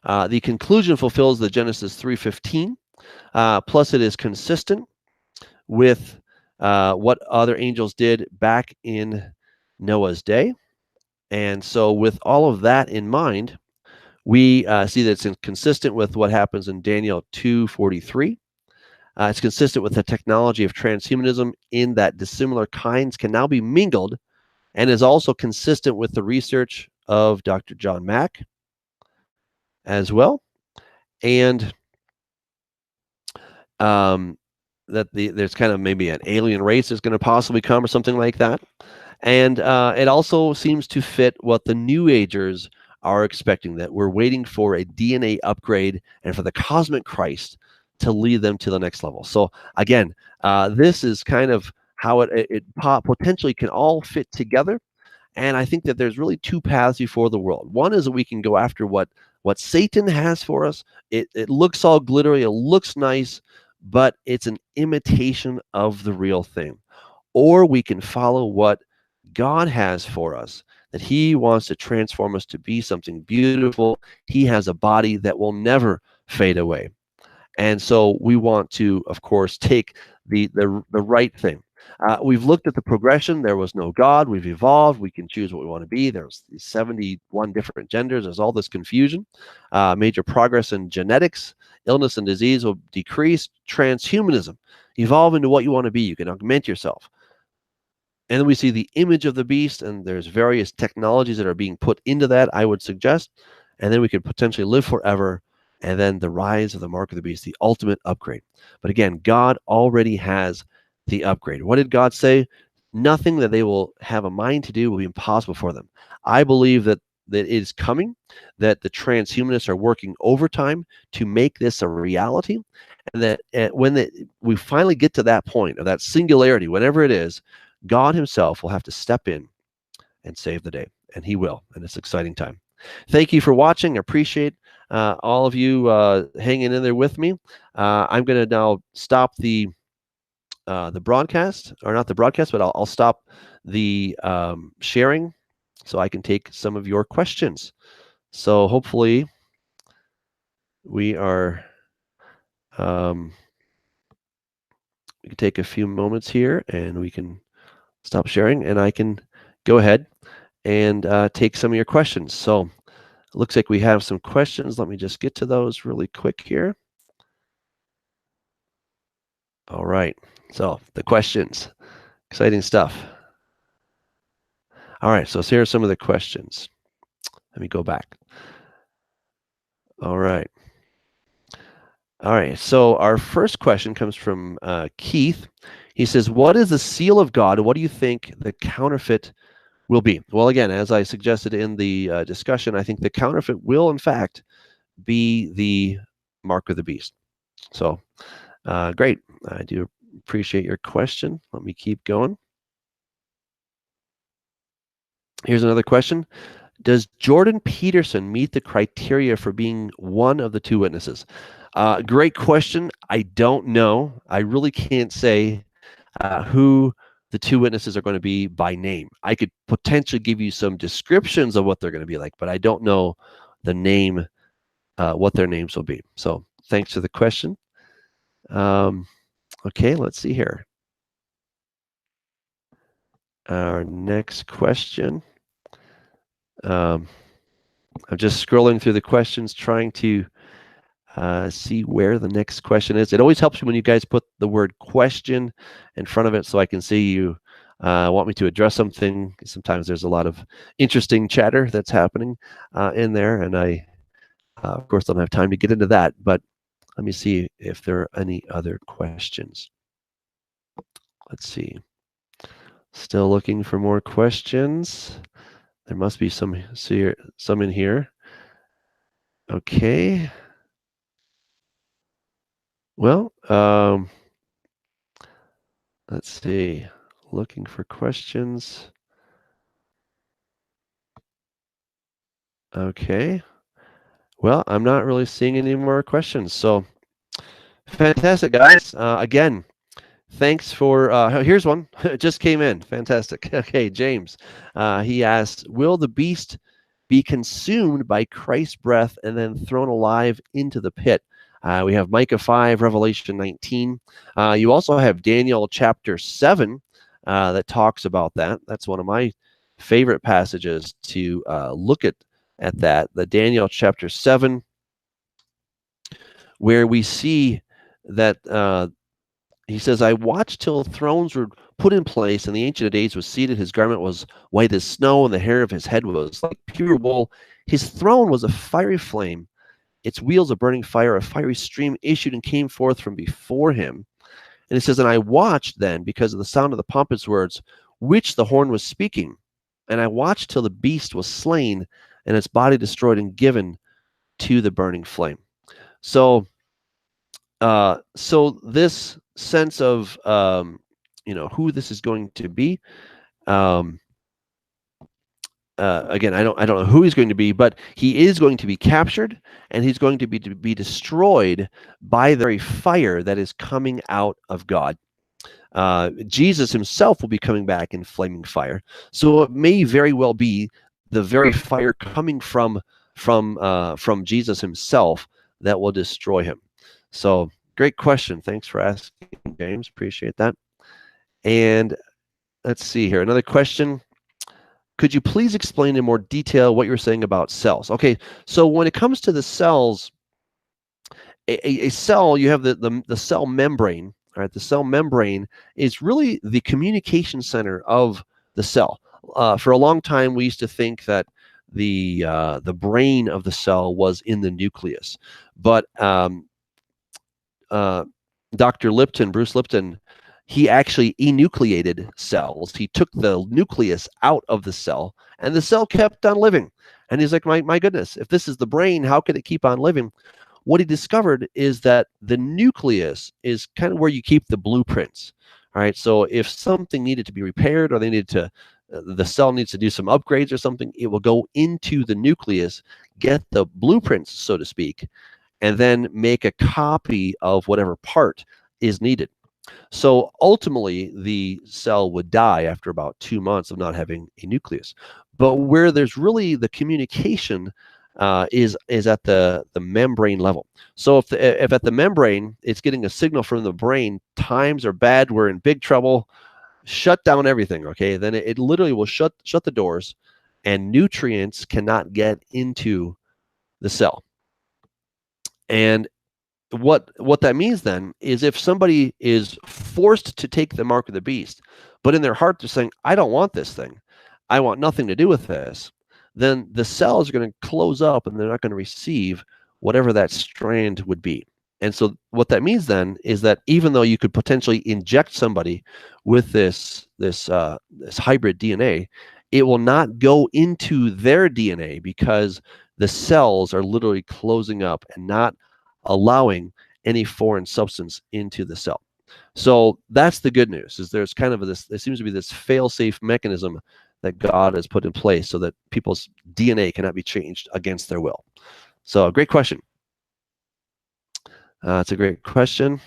The conclusion fulfills the Genesis 3:15. Plus, it is consistent with what other angels did back in Noah's day. And so, with all of that in mind, we see that it's consistent with what happens in Daniel 2:43. It's consistent with the technology of transhumanism in that dissimilar kinds can now be mingled, and is also consistent with the research of Dr. John Mack as well. And that there's kind of maybe an alien race that's going to possibly come or something like that. And it also seems to fit what the New Agers are expecting, that we're waiting for a DNA upgrade and for the cosmic Christ to lead them to the next level. So again, this is kind of how it potentially can all fit together. And I think that there's really two paths before the world. One is that we can go after what Satan has for us. It looks all glittery, it looks nice, but it's an imitation of the real thing. Or we can follow what God has for us, that He wants to transform us to be something beautiful. He has a body that will never fade away. And so we want to, of course, take the right thing. We've looked at the progression. There was no God. We've evolved. We can choose what we want to be. There's 71 different genders. There's all this confusion. Major progress in genetics. Illness and disease will decrease. Transhumanism. Evolve into what you want to be. You can augment yourself. And then we see the image of the beast, and there's various technologies that are being put into that, I would suggest. And then we could potentially live forever. And then the rise of the mark of the beast, the ultimate upgrade. But again, God already has the upgrade. What did God say? Nothing that they will have a mind to do will be impossible for them. I believe that it is coming, that the transhumanists are working overtime to make this a reality, and that when we finally get to that point of that singularity, whatever it is, God Himself will have to step in and save the day, and He will, and it's an exciting time. Thank you for watching. I appreciate all of you hanging in there with me. I'm going to now stop the broadcast, or not the broadcast, but I'll stop the sharing so I can take some of your questions. So hopefully we are, we can take a few moments here and we can stop sharing and I can go ahead and take some of your questions. So it looks like we have some questions. Let me just get to those really quick here. All right. So the questions, exciting stuff. All right. So here are some of the questions. Let me go back. All right. All right. So our first question comes from Keith. He says, what is the seal of God? What do you think the counterfeit will be? Well, again, as I suggested in the discussion, I think the counterfeit will, in fact, be the mark of the beast. So great. I do appreciate your question. Let me keep going. Here's another question. Does Jordan Peterson meet the criteria for being one of the two witnesses? Great question. I don't know. I really can't say who the two witnesses are going to be by name. I could potentially give you some descriptions of what they're going to be like, but I don't know the name, what their names will be. So thanks for the question. Okay, let's see here. Our next question. I'm just scrolling through the questions, trying to see where the next question is. It always helps me when you guys put the word question in front of it so I can see you want me to address something. Sometimes there's a lot of interesting chatter that's happening in there, and I, of course, don't have time to get into that, but let me see if there are any other questions. Let's see. Still looking for more questions. There must be some in here. Okay. Well, let's see. Looking for questions. Okay. Well, I'm not really seeing any more questions. So fantastic, guys. Again, thanks for. Here's one. It just came in. Fantastic. Okay, James. He asks, "Will the beast be consumed by Christ's breath and then thrown alive into the pit?" We have Micah 5, Revelation 19. You also have Daniel chapter 7 that talks about that. That's one of my favorite passages to look at that. The Daniel chapter 7, where we see that he says, "I watched till thrones were put in place, and the Ancient of Days was seated. His garment was white as snow, and the hair of his head was like pure wool. His throne was a fiery flame, its wheels a burning fire. A fiery stream issued and came forth from before him." And it says, "And I watched then, because of the sound of the pompous words which the horn was speaking. And I watched till the beast was slain, and its body destroyed and given to the burning flame." So so this sense of who this is going to be, um, again, I don't know who he's going to be, but he is going to be captured, and he's going to be destroyed by the very fire that is coming out of God. Jesus himself will be coming back in flaming fire, so it may very well be the very fire coming from Jesus himself that will destroy him. So great question. Thanks for asking, James. Appreciate that. And let's see here. Another question. Could you please explain in more detail what you're saying about cells? Okay, so when it comes to the cells, a cell, you have the cell membrane. All right, the cell membrane is really the communication center of the cell. For a long time, we used to think that the brain of the cell was in the nucleus, but uh, Dr. Lipton, Bruce Lipton, he actually enucleated cells. He took the nucleus out of the cell, and the cell kept on living. And he's like, my goodness, if this is the brain, how could it keep on living? What he discovered is that the nucleus is kind of where you keep the blueprints. All right. So if something needed to be repaired, or they needed to, the cell needs to do some upgrades or something, it will go into the nucleus, get the blueprints, so to speak, and then make a copy of whatever part is needed. So ultimately, the cell would die after about 2 months of not having a nucleus. But where there's really the communication is at the membrane level. So if at the membrane it's getting a signal from the brain, times are bad, we're in big trouble, shut down everything. Okay, then it literally will shut the doors, and nutrients cannot get into the cell. And what that means then is, if somebody is forced to take the mark of the beast, but in their heart they're saying, I don't want this thing, I want nothing to do with this, then the cells are going to close up, and they're not going to receive whatever that strand would be. And so what that means then is that even though you could potentially inject somebody with this hybrid DNA, it will not go into their DNA, because the cells are literally closing up and not allowing any foreign substance into the cell. So that's the good news, is there's kind of there seems to be this fail-safe mechanism that God has put in place so that people's DNA cannot be changed against their will. So great question. It's a great question.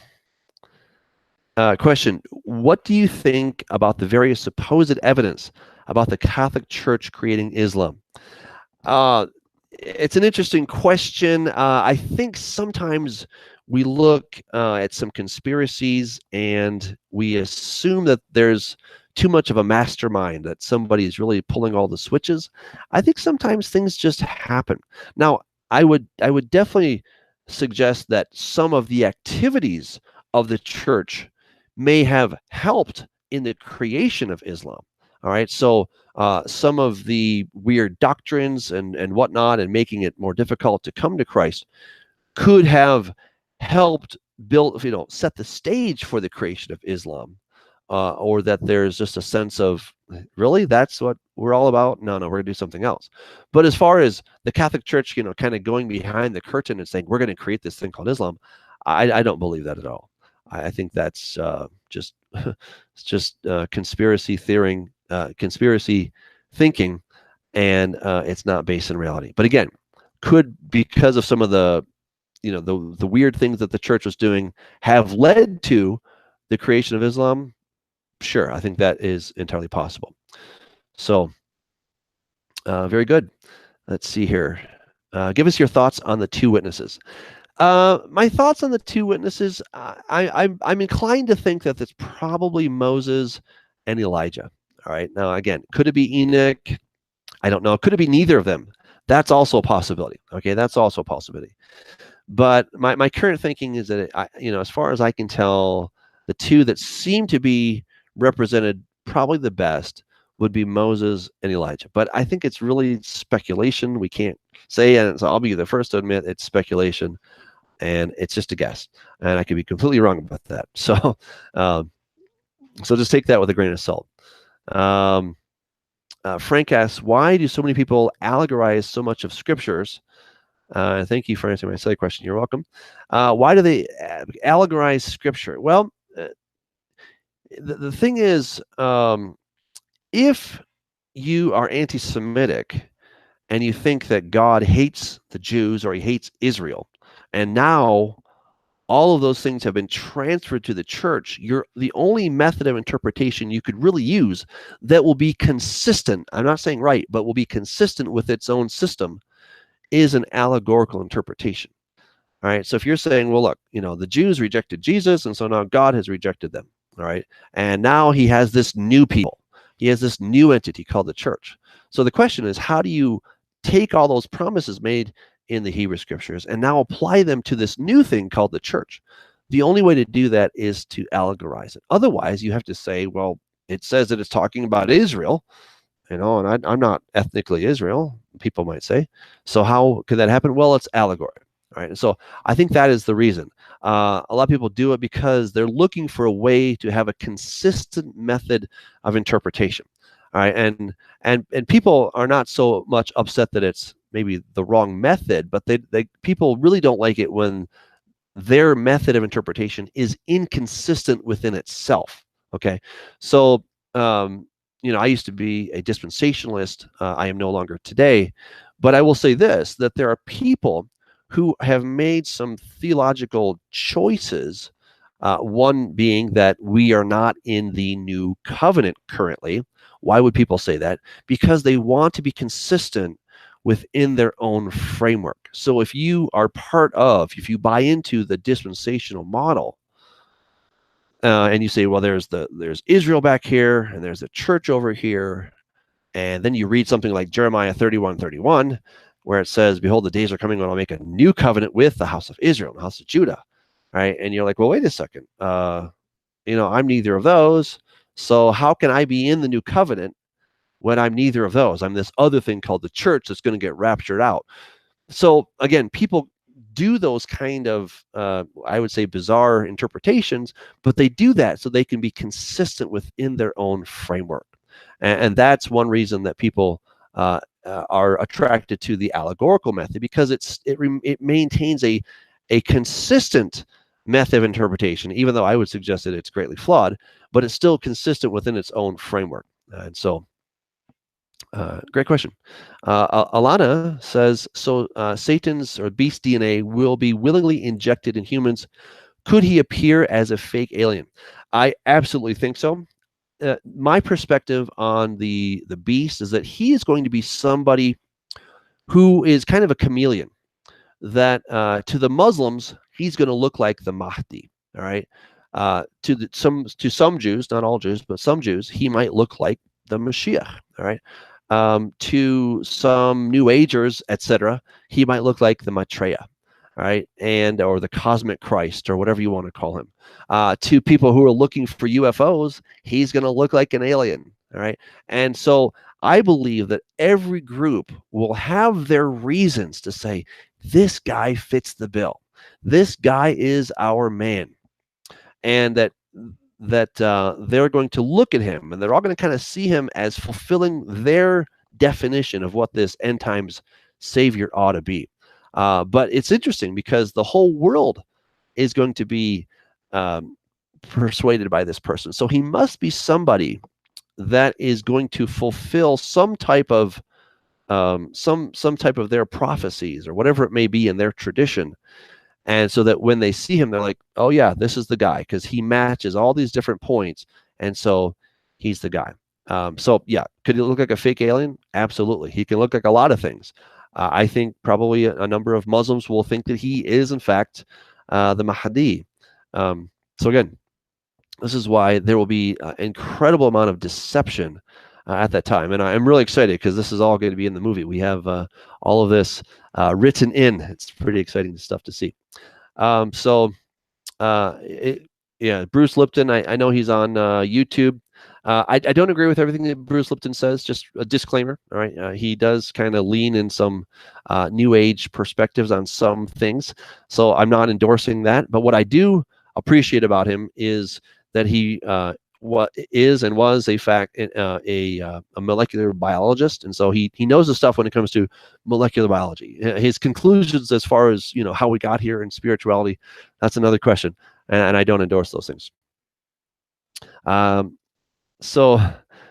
Question, what do you think about the various supposed evidence about the Catholic Church creating Islam? It's an interesting question. I think sometimes we look at some conspiracies and we assume that there's too much of a mastermind, that somebody is really pulling all the switches. I think sometimes things just happen. Now, I would definitely suggest that some of the activities of the church may have helped in the creation of Islam. All right, so some of the weird doctrines and whatnot, and making it more difficult to come to Christ, could have helped build, set the stage for the creation of Islam, or that there's just a sense of, really, that's what we're all about? No, we're going to do something else. But as far as the Catholic Church, kind of going behind the curtain and saying, we're going to create this thing called Islam, I don't believe that at all. I think that's just it's just conspiracy conspiracy thinking, and it's not based in reality. But again, could, because of some of the the weird things that the church was doing, have led to the creation of Islam? Sure, I think that is entirely possible. So, very good. Let's see here. Give us your thoughts on the two witnesses. My thoughts on the two witnesses, I'm inclined to think that it's probably Moses and Elijah. All right. Now, again, could it be Enoch? I don't know. Could it be neither of them? That's also a possibility. Okay, that's also a possibility. But my current thinking is that as far as I can tell, the two that seem to be represented probably the best would be Moses and Elijah. But I think it's really speculation. We can't say, and so I'll be the first to admit it's speculation, and it's just a guess, and I could be completely wrong about that. So, so just take that with a grain of salt. Frank asks, why do so many people allegorize so much of scriptures? Thank you for answering my second question. You're welcome. Why do they allegorize scripture? Well, the thing is, if you are anti-Semitic and you think that God hates the Jews or he hates Israel, and now all of those things have been transferred to the church, the only method of interpretation you could really use that will be consistent, I'm not saying right, but will be consistent with its own system, is an allegorical interpretation. All right. So if you're saying, well, look, the Jews rejected Jesus, and so now God has rejected them. All right. And now he has this new people. He has this new entity called the church. So the question is, how do you take all those promises made in the Hebrew scriptures and now apply them to this new thing called the church? The only way to do that is to allegorize it. Otherwise, you have to say, well, it says that it's talking about Israel, and I'm not ethnically Israel, people might say. So how could that happen? Well, it's allegory. All right. And so I think that is the reason. A lot of people do it because they're looking for a way to have a consistent method of interpretation. All right. And people are not so much upset that it's maybe the wrong method, but people really don't like it when their method of interpretation is inconsistent within itself. Okay. So I used to be a dispensationalist. I am no longer today, but I will say this, that there are people who have made some theological choices, one being that we are not in the new covenant currently. Why would people say that? Because they want to be consistent within their own framework. So if you buy into the dispensational model, and you say, well, there's Israel back here, and there's the church over here, and then you read something like Jeremiah 31:31, where it says, behold, the days are coming when I'll make a new covenant with the house of Israel and the house of Judah, right? And you're like, well, wait a second, I'm neither of those, so how can I be in the new covenant when I'm neither of those? I'm this other thing called the church that's going to get raptured out. So again, people do those kind of, I would say, bizarre interpretations, but they do that so they can be consistent within their own framework. And that's one reason that people are attracted to the allegorical method, because it maintains a consistent method of interpretation, even though I would suggest that it's greatly flawed, but it's still consistent within its own framework. And so, great question. Alana says, so Satan's or beast DNA will be willingly injected in humans. Could he appear as a fake alien? I absolutely think so. My perspective on the beast is that he is going to be somebody who is kind of a chameleon, that to the Muslims, he's going to look like the Mahdi. All right. To some Jews, not all Jews, but some Jews, he might look like the Mashiach. All right. To some New Agers, etc., he might look like the Maitreya, right? Or the cosmic Christ, or whatever you want to call him. To people who are looking for UFOs, he's going to look like an alien, all right? And so I believe that every group will have their reasons to say, this guy fits the bill. This guy is our man. And that they're going to look at him, and they're all going to kind of see him as fulfilling their definition of what this end times savior ought to be. But it's interesting because the whole world is going to be persuaded by this person. So he must be somebody that is going to fulfill some type of their prophecies or whatever it may be in their tradition. And so that when they see him, they're like, oh yeah, this is the guy, because he matches all these different points. And so he's the guy. So yeah, could he look like a fake alien? Absolutely. He can look like a lot of things. I think probably a number of Muslims will think that he is in fact the Mahdi. So again, this is why there will be an incredible amount of deception at that time. And I'm really excited because this is all going to be in the movie. We have all of this written in. It's pretty exciting stuff to see. Yeah, Bruce Lipton, I know he's on YouTube. I don't agree with everything that Bruce Lipton says, just a disclaimer, all right? He does kind of lean in some New Age perspectives on some things, so I'm not endorsing that. But what I do appreciate about him is that he what is and was a molecular biologist, and so he knows the stuff when it comes to molecular biology. His conclusions as far as how we got here in spirituality, that's another question, and I don't endorse those things. So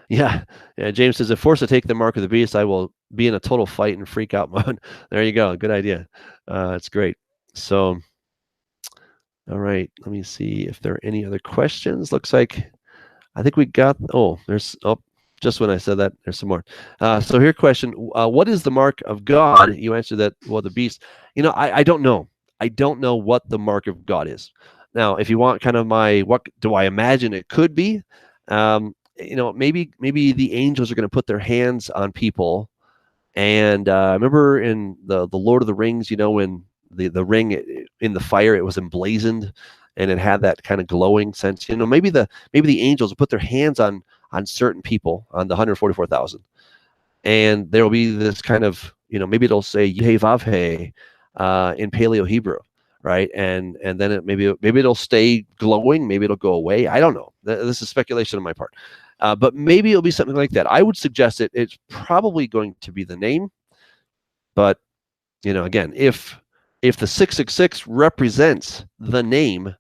yeah, James says, if forced to take the mark of the beast, I will be in a total fight and freak out mode. There you go, good idea. It's great. So all right, let me see if there are any other questions. Looks like I think we got, just when I said that, there's some more. So here, question, what is the mark of God? You answered that, well, the beast. I don't know. I don't know what the mark of God is. Now, if you want kind of what do I imagine it could be? Maybe the angels are going to put their hands on people. And I remember in the Lord of the Rings, when the ring in the fire, it was emblazoned and it had that kind of glowing sense. Maybe the angels will put their hands on certain people, on the 144,000, and there will be this kind of, maybe it'll say Yehevavhe in Paleo Hebrew, right? And then maybe it'll stay glowing, maybe it'll go away. I don't know. This is speculation on my part. But maybe it'll be something like that. I would suggest it's probably going to be the name. But, again, if the 666 represents the name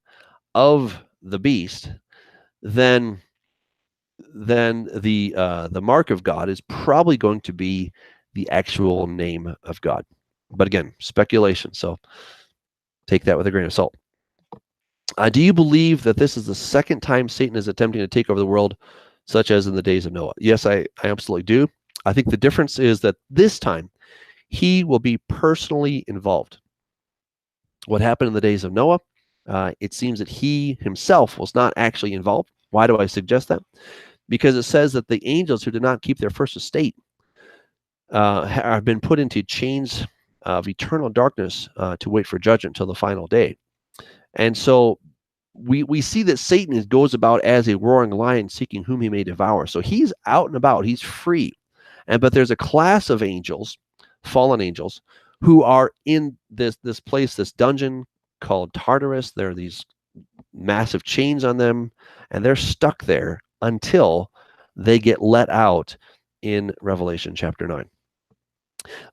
of the beast, then the mark of God is probably going to be the actual name of God. But again, speculation. So take that with a grain of salt. Do you believe that this is the second time Satan is attempting to take over the world, such as in the days of Noah? Yes, I absolutely do. I think the difference is that this time he will be personally involved. What happened in the days of Noah, it seems that he himself was not actually involved. Why do I suggest that? Because it says that the angels who did not keep their first estate have been put into chains of eternal darkness to wait for judgment until the final day. And so we see that Satan goes about as a roaring lion seeking whom he may devour. So he's out and about, he's free. But there's a class of angels, fallen angels, who are in this place, this dungeon called Tartarus. There are these massive chains on them, and they're stuck there until they get let out in Revelation chapter 9.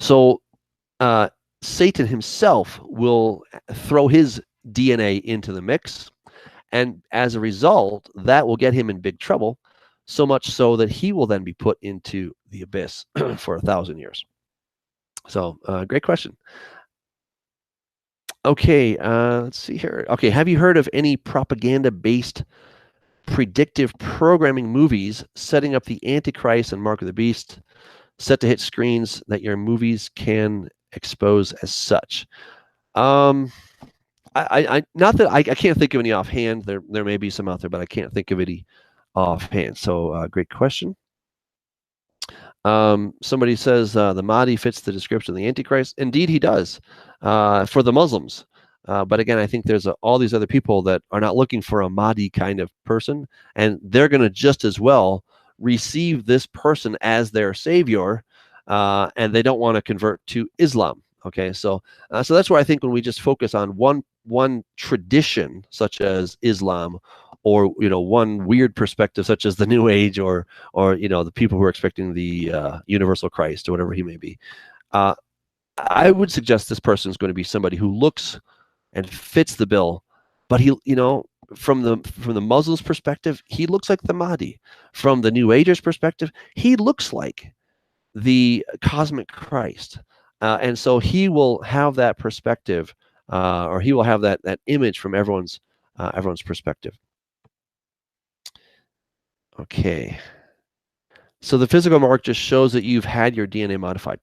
So Satan himself will throw his DNA into the mix, and as a result, that will get him in big trouble, so much so that he will then be put into the abyss for 1,000 years. So great question. Okay, let's see here. Okay, have you heard of any propaganda-based predictive programming movies setting up the Antichrist and Mark of the Beast set to hit screens that your movies can expose as such? I not that I can't think of any offhand. There may be some out there, but I can't think of any offhand. So great question. Somebody says the Mahdi fits the description of the Antichrist. Indeed, he does for the Muslims. But again, I think there's all these other people that are not looking for a Mahdi kind of person, and they're going to just as well receive this person as their savior, and they don't want to convert to Islam. Okay, so that's why I think when we just focus on one tradition such as Islam, or one weird perspective such as the New Age, or the people who are expecting the universal Christ or whatever he may be, I would suggest this person is going to be somebody who looks and fits the bill But he, from the Muslims' perspective, he looks like the Mahdi. From the New Agers' perspective, he looks like the cosmic Christ. And so he will have that perspective, or he will have that image from everyone's perspective. Okay. So the physical mark just shows that you've had your DNA modified.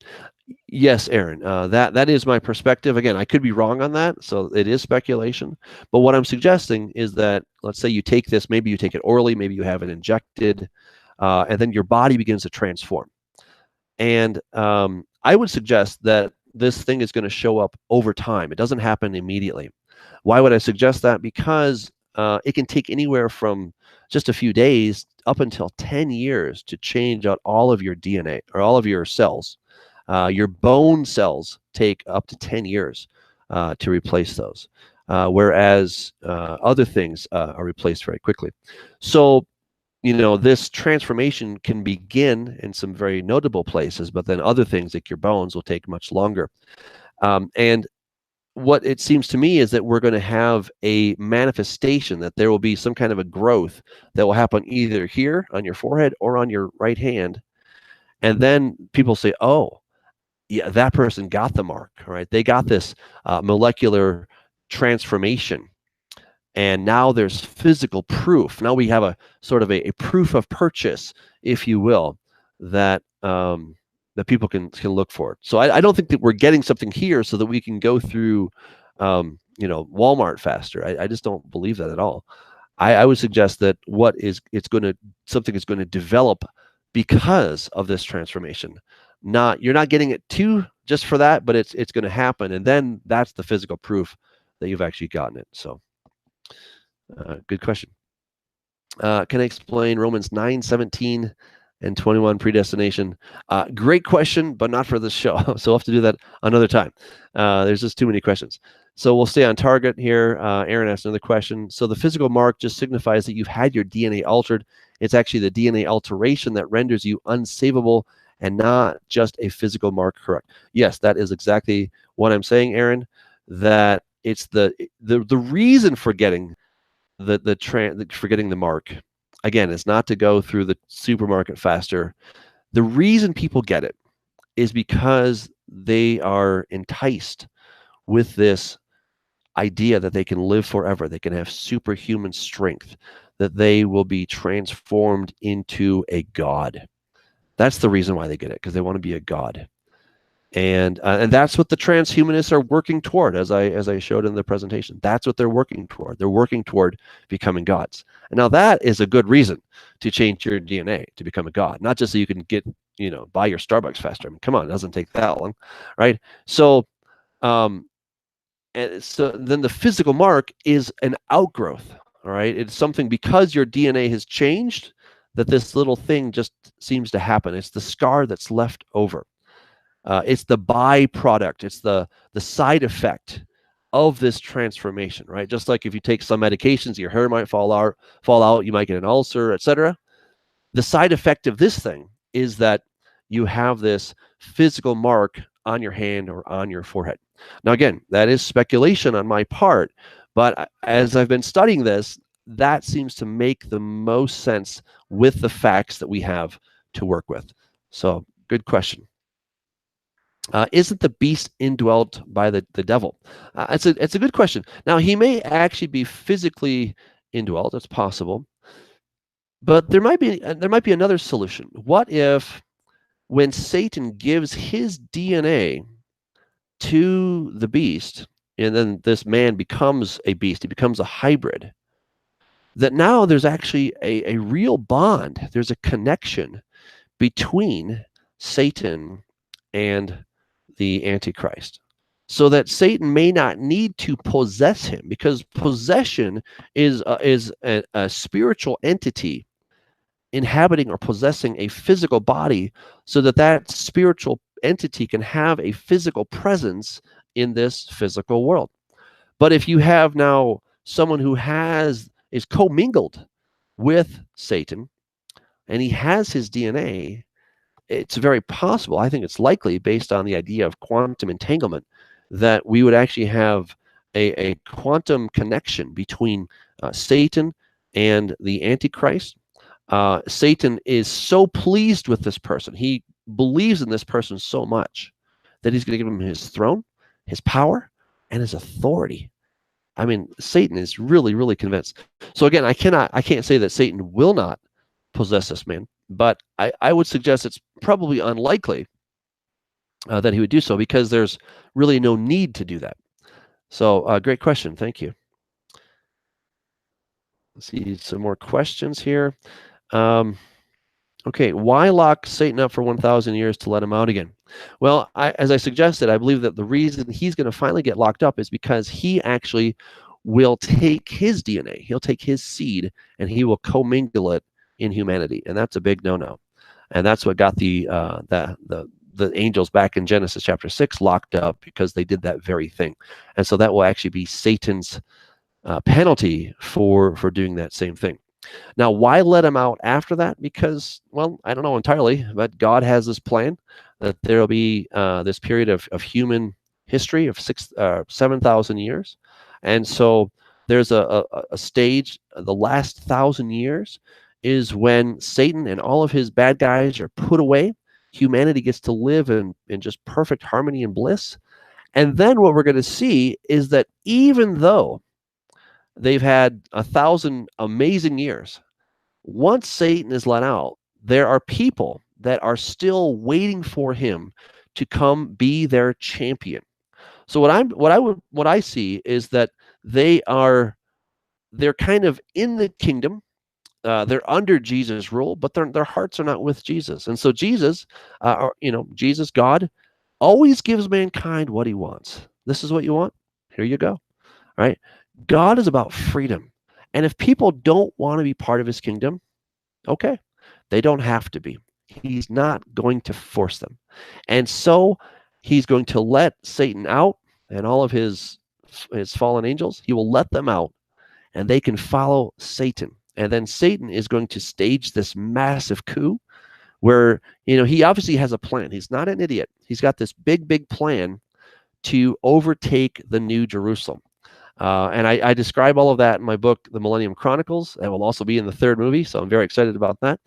Yes, Aaron, that is my perspective. Again, I could be wrong on that, so it is speculation. But what I'm suggesting is that, let's say you take this, maybe you take it orally, maybe you have it injected, and then your body begins to transform. And I would suggest that this thing is going to show up over time. It doesn't happen immediately. Why would I suggest that? Because it can take anywhere from just a few days up until 10 years to change out all of your DNA or all of your cells. Your bone cells take up to 10 years to replace those, whereas other things are replaced very quickly. So, this transformation can begin in some very notable places, but then other things like your bones will take much longer. And what it seems to me is that we're going to have a manifestation, that there will be some kind of a growth that will happen either here on your forehead or on your right hand. And then people say, oh, yeah, that person got the mark, right? They got this molecular transformation. And now there's physical proof. Now we have a sort of a proof of purchase, if you will, that that people can look for. So I don't think that we're getting something here so that we can go through, Walmart faster. I just don't believe that at all. I would suggest that something is going to develop because of this transformation. You're not getting it just for that, but it's going to happen, and then that's the physical proof that you've actually gotten it. So. Good question. Can I explain Romans 9:17 and 21 predestination? Great question, but not for this show. So we'll have to do that another time. There's just too many questions. So we'll stay on target here. Aaron asked another question. So the physical mark just signifies that you've had your DNA altered. It's actually the DNA alteration that renders you unsavable and not just a physical mark, correct? Yes, that is exactly what I'm saying, Aaron, that it's the reason for getting for getting the mark, again, is not to go through the supermarket faster. The reason people get it is because they are enticed with this idea that they can live forever, they can have superhuman strength, that they will be transformed into a god. That's the reason why they get it, because they want to be a god. And that's what the transhumanists are working toward, as I showed in the presentation. That's what they're working toward. They're working toward becoming gods. And now that is a good reason to change your DNA to become a god, not just so you can buy your Starbucks faster. I mean, come on, it doesn't take that long, right? So, and so then the physical mark is an outgrowth. All right, it's something because your DNA has changed that this little thing just seems to happen. It's the scar that's left over. It's the byproduct. It's the side effect of this transformation, right? Just like if you take some medications, your hair might fall out, you might get an ulcer, etc. The side effect of this thing is that you have this physical mark on your hand or on your forehead. Now, again, that is speculation on my part, but as I've been studying this, that seems to make the most sense with the facts that we have to work with. So, good question. Isn't the beast indwelt by the devil? It's a good question. Now, he may actually be physically indwelt. It's possible, but there might be another solution. What if, when Satan gives his DNA to the beast, and then this man becomes a beast, he becomes a hybrid, that now there's actually a real bond. There's a connection between Satan and the Antichrist, so that Satan may not need to possess him, because possession is a spiritual entity inhabiting or possessing a physical body, so that that spiritual entity can have a physical presence in this physical world. But if you have now someone who is commingled with Satan, and he has his DNA, it's very possible, I think it's likely, based on the idea of quantum entanglement, that we would actually have a quantum connection between Satan and the Antichrist. Satan is so pleased with this person. He believes in this person so much that he's going to give him his throne, his power, and his authority. I mean, Satan is really, really convinced. So again, I can't say that Satan will not possess this man, but I would suggest it's probably unlikely that he would do so, because there's really no need to do that. So great question. Thank you. Let's see some more questions here. Okay, why lock Satan up for 1,000 years to let him out again? Well, as I suggested, I believe that the reason he's going to finally get locked up is because he actually will take his DNA, he'll take his seed, and he will commingle it in humanity, and that's a big no-no. And that's what got the angels back in Genesis chapter 6 locked up, because they did that very thing. And so that will actually be Satan's penalty for doing that same thing. Now, why let him out after that? Because, well, I don't know entirely, but God has this plan that there will be this period of human history of 7,000 years. And so there's a stage, the last 1,000 years is when Satan and all of his bad guys are put away. Humanity gets to live in just perfect harmony and bliss. And then what we're going to see is that even though they've had 1,000 amazing years, once Satan is let out, there are people that are still waiting for him to come be their champion. So what I see is that they're kind of in the kingdom. They're under Jesus' rule, but their hearts are not with Jesus. And so Jesus, Jesus, God, always gives mankind what he wants. This is what you want? Here you go. Right? God is about freedom. And if people don't want to be part of his kingdom, okay, they don't have to be. He's not going to force them. And so he's going to let Satan out and all of his fallen angels. He will let them out, and they can follow Satan. And then Satan is going to stage this massive coup where, he obviously has a plan. He's not an idiot. He's got this big, big plan to overtake the New Jerusalem. And I describe all of that in my book, The Millennium Chronicles. That will also be in the third movie, so I'm very excited about that.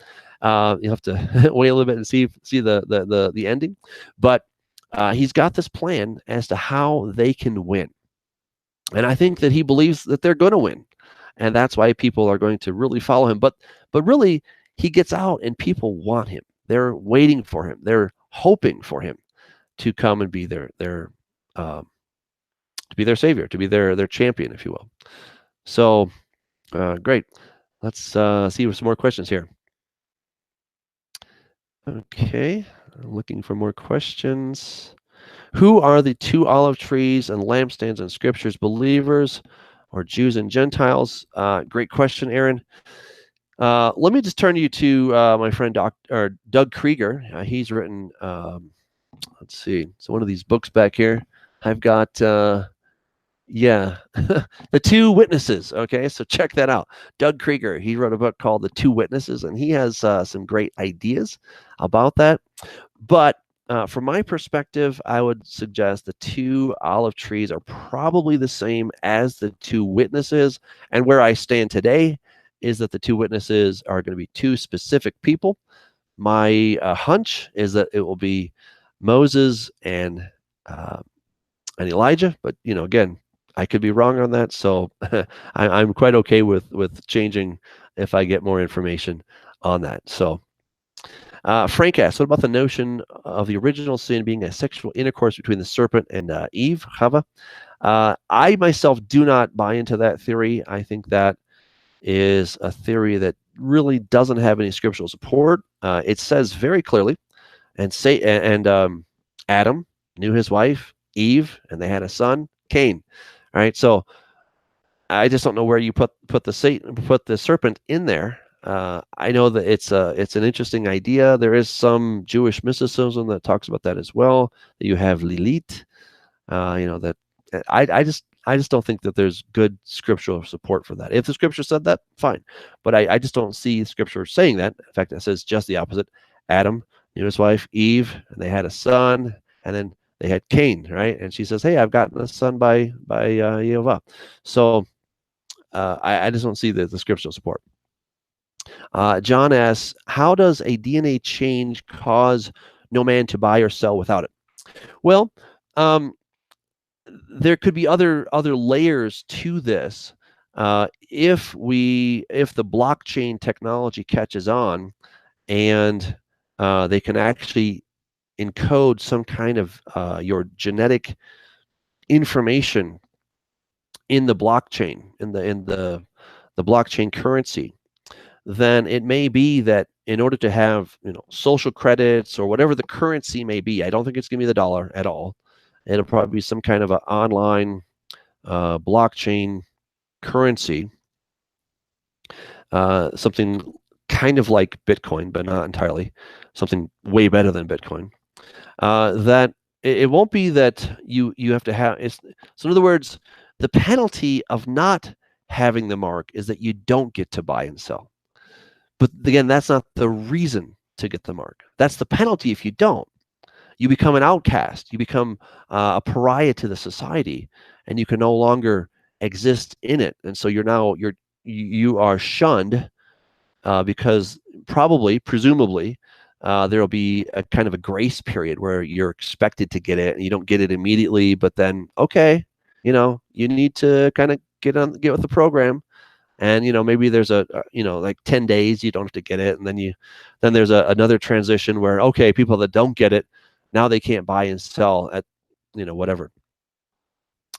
You'll have to wait a little bit and see the ending. But he's got this plan as to how they can win. And I think that he believes that they're going to win. And that's why people are going to really follow him. But really, he gets out and people want him. They're waiting for him. They're hoping for him to come and be their to be their savior, to be their champion, if you will. So great. Let's see some more questions here. Okay, I'm looking for more questions. Who are the two olive trees and lampstands in scriptures, believers or Jews and Gentiles? Great question, Aaron. Let me just turn you to my friend Doug Krieger. He's written, let's see, so one of these books back here. I've got, The Two Witnesses. Okay, so check that out. Doug Krieger, he wrote a book called The Two Witnesses, and he has some great ideas about that. But from my perspective, I would suggest the two olive trees are probably the same as the two witnesses. And where I stand today is that the two witnesses are going to be two specific people. My hunch is that it will be Moses and Elijah. But, again, I could be wrong on that. So I'm quite okay with changing if I get more information on that. So Frank asks, what about the notion of the original sin being a sexual intercourse between the serpent and Eve, Chava? I myself do not buy into that theory. I think that is a theory that really doesn't have any scriptural support. It says very clearly, and Adam knew his wife, Eve, and they had a son, Cain. All right, so I just don't know where you put the serpent in there. I know that it's an interesting idea. There is some Jewish mysticism that talks about that as well. That you have Lilith. That I just don't think that there's good scriptural support for that. If the scripture said that, fine, but I just don't see scripture saying that. In fact, it says just the opposite. Adam knew his wife Eve, and they had a son, and then They had Cain, right? And she says, "Hey, I've gotten a son by Jehovah." So I just don't see the scriptural support. John asks, "How does a DNA change cause no man to buy or sell without it?" Well, um, there could be other layers to this. If the blockchain technology catches on, and they can actually encode some kind of your genetic information in the blockchain, in the blockchain currency, then it may be that in order to have social credits or whatever the currency may be, I don't think it's going to be the dollar at all. It'll probably be some kind of an online blockchain currency, something kind of like Bitcoin, but not entirely, something way better than Bitcoin. That it won't be that you have to have. So in other words, the penalty of not having the mark is that you don't get to buy and sell. But again, that's not the reason to get the mark. That's the penalty if you don't. You become an outcast. You become a pariah to the society, and you can no longer exist in it. And so you are shunned because presumably, there will be a kind of a grace period where you're expected to get it, and you don't get it immediately. But then, okay, you need to kind of get with the program. And maybe there's like 10 days you don't have to get it, and then there's another transition where, okay, people that don't get it, now they can't buy and sell at whatever.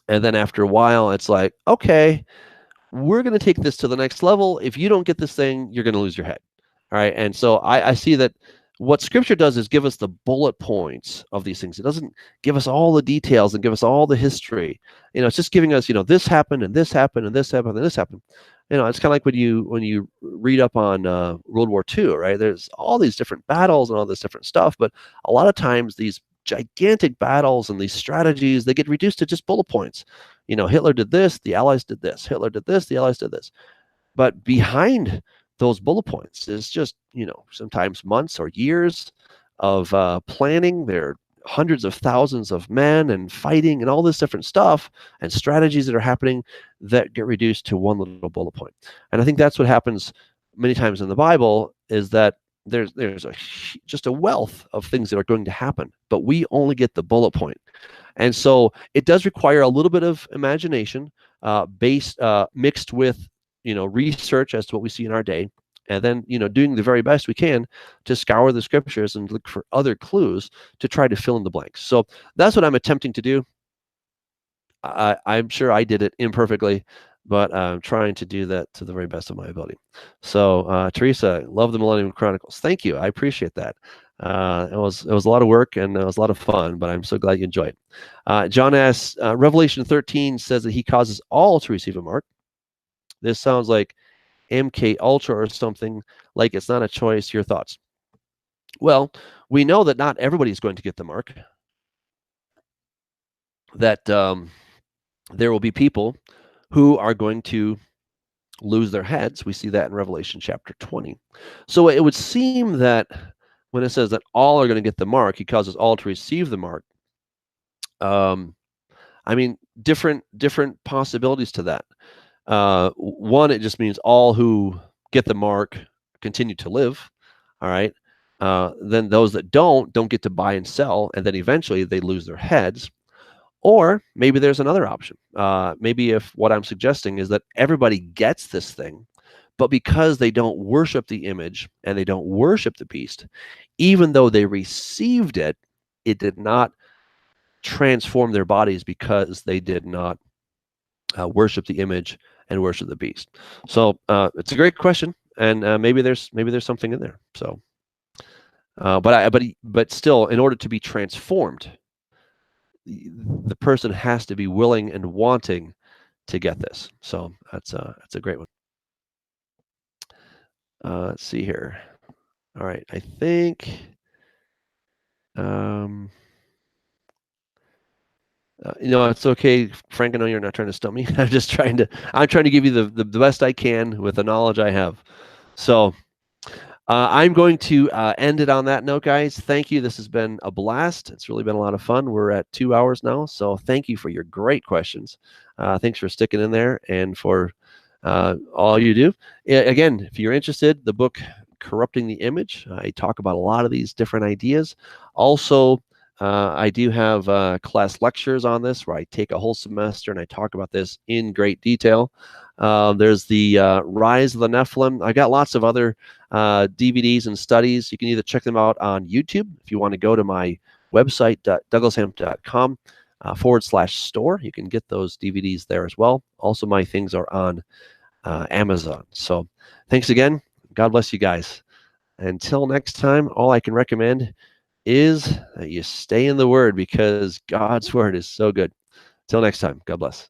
And then after a while it's like, okay, we're going to take this to the next level. If you don't get this thing, you're going to lose your head. All right. And so I see that what scripture does is give us the bullet points of these things. It doesn't give us all the details and give us all the history. It's just giving us, this happened and this happened and this happened and this happened. It's kind of like when you read up on World War II, right? There's all these different battles and all this different stuff, but a lot of times these gigantic battles and these strategies, they get reduced to just bullet points. Hitler did this, the Allies did this. Hitler did this, the Allies did this. But behind those bullet points is just, sometimes months or years of planning. There are hundreds of thousands of men and fighting and all this different stuff and strategies that are happening that get reduced to one little bullet point. And I think that's what happens many times in the Bible, is that there's just a wealth of things that are going to happen, but we only get the bullet point. And so it does require a little bit of imagination, mixed with research as to what we see in our day, and then doing the very best we can to scour the scriptures and look for other clues to try to fill in the blanks. So that's what I'm attempting to do. I'm sure I did it imperfectly, but I'm trying to do that to the very best of my ability. So Teresa, love the Millennium Chronicles. Thank you. I appreciate that. It was a lot of work, and it was a lot of fun, but I'm so glad you enjoyed it. John asks, Revelation 13 says that he causes all to receive a mark. This sounds like MK Ultra or something, like it's not a choice. Your thoughts? Well, we know that not everybody's going to get the mark. That there will be people who are going to lose their heads. We see that in Revelation chapter 20. So it would seem that when it says that all are going to get the mark, he causes all to receive the mark. I mean, different possibilities to that. One, it just means all who get the mark continue to live. All right. Then those that don't get to buy and sell, and then eventually they lose their heads. Or maybe there's another option. Maybe if what I'm suggesting is that everybody gets this thing, but because they don't worship the image and they don't worship the beast, even though they received it, it did not transform their bodies because they did not worship the image and worship the beast. So it's a great question, and maybe there's something in there. So, but still, in order to be transformed, the person has to be willing and wanting to get this. So that's a great one. Let's see here. All right, I think. It's okay, Frank. I know you're not trying to stump me. I'm trying to give you the best I can with the knowledge I have. So, I'm going to end it on that note, guys. Thank you. This has been a blast. It's really been a lot of fun. We're at 2 hours now, so thank you for your great questions. Thanks for sticking in there and for all you do. Again, if you're interested, the book Corrupting the Image, I talk about a lot of these different ideas. Also, I do have class lectures on this where I take a whole semester and I talk about this in great detail. There's the Rise of the Nephilim. I got lots of other DVDs and studies. You can either check them out on YouTube if you want to go to my website, douglashamp.com /store. You can get those DVDs there as well. Also, my things are on Amazon. So thanks again. God bless you guys. Until next time, all I can recommend is that you stay in the Word because God's Word is so good. Till next time, God bless.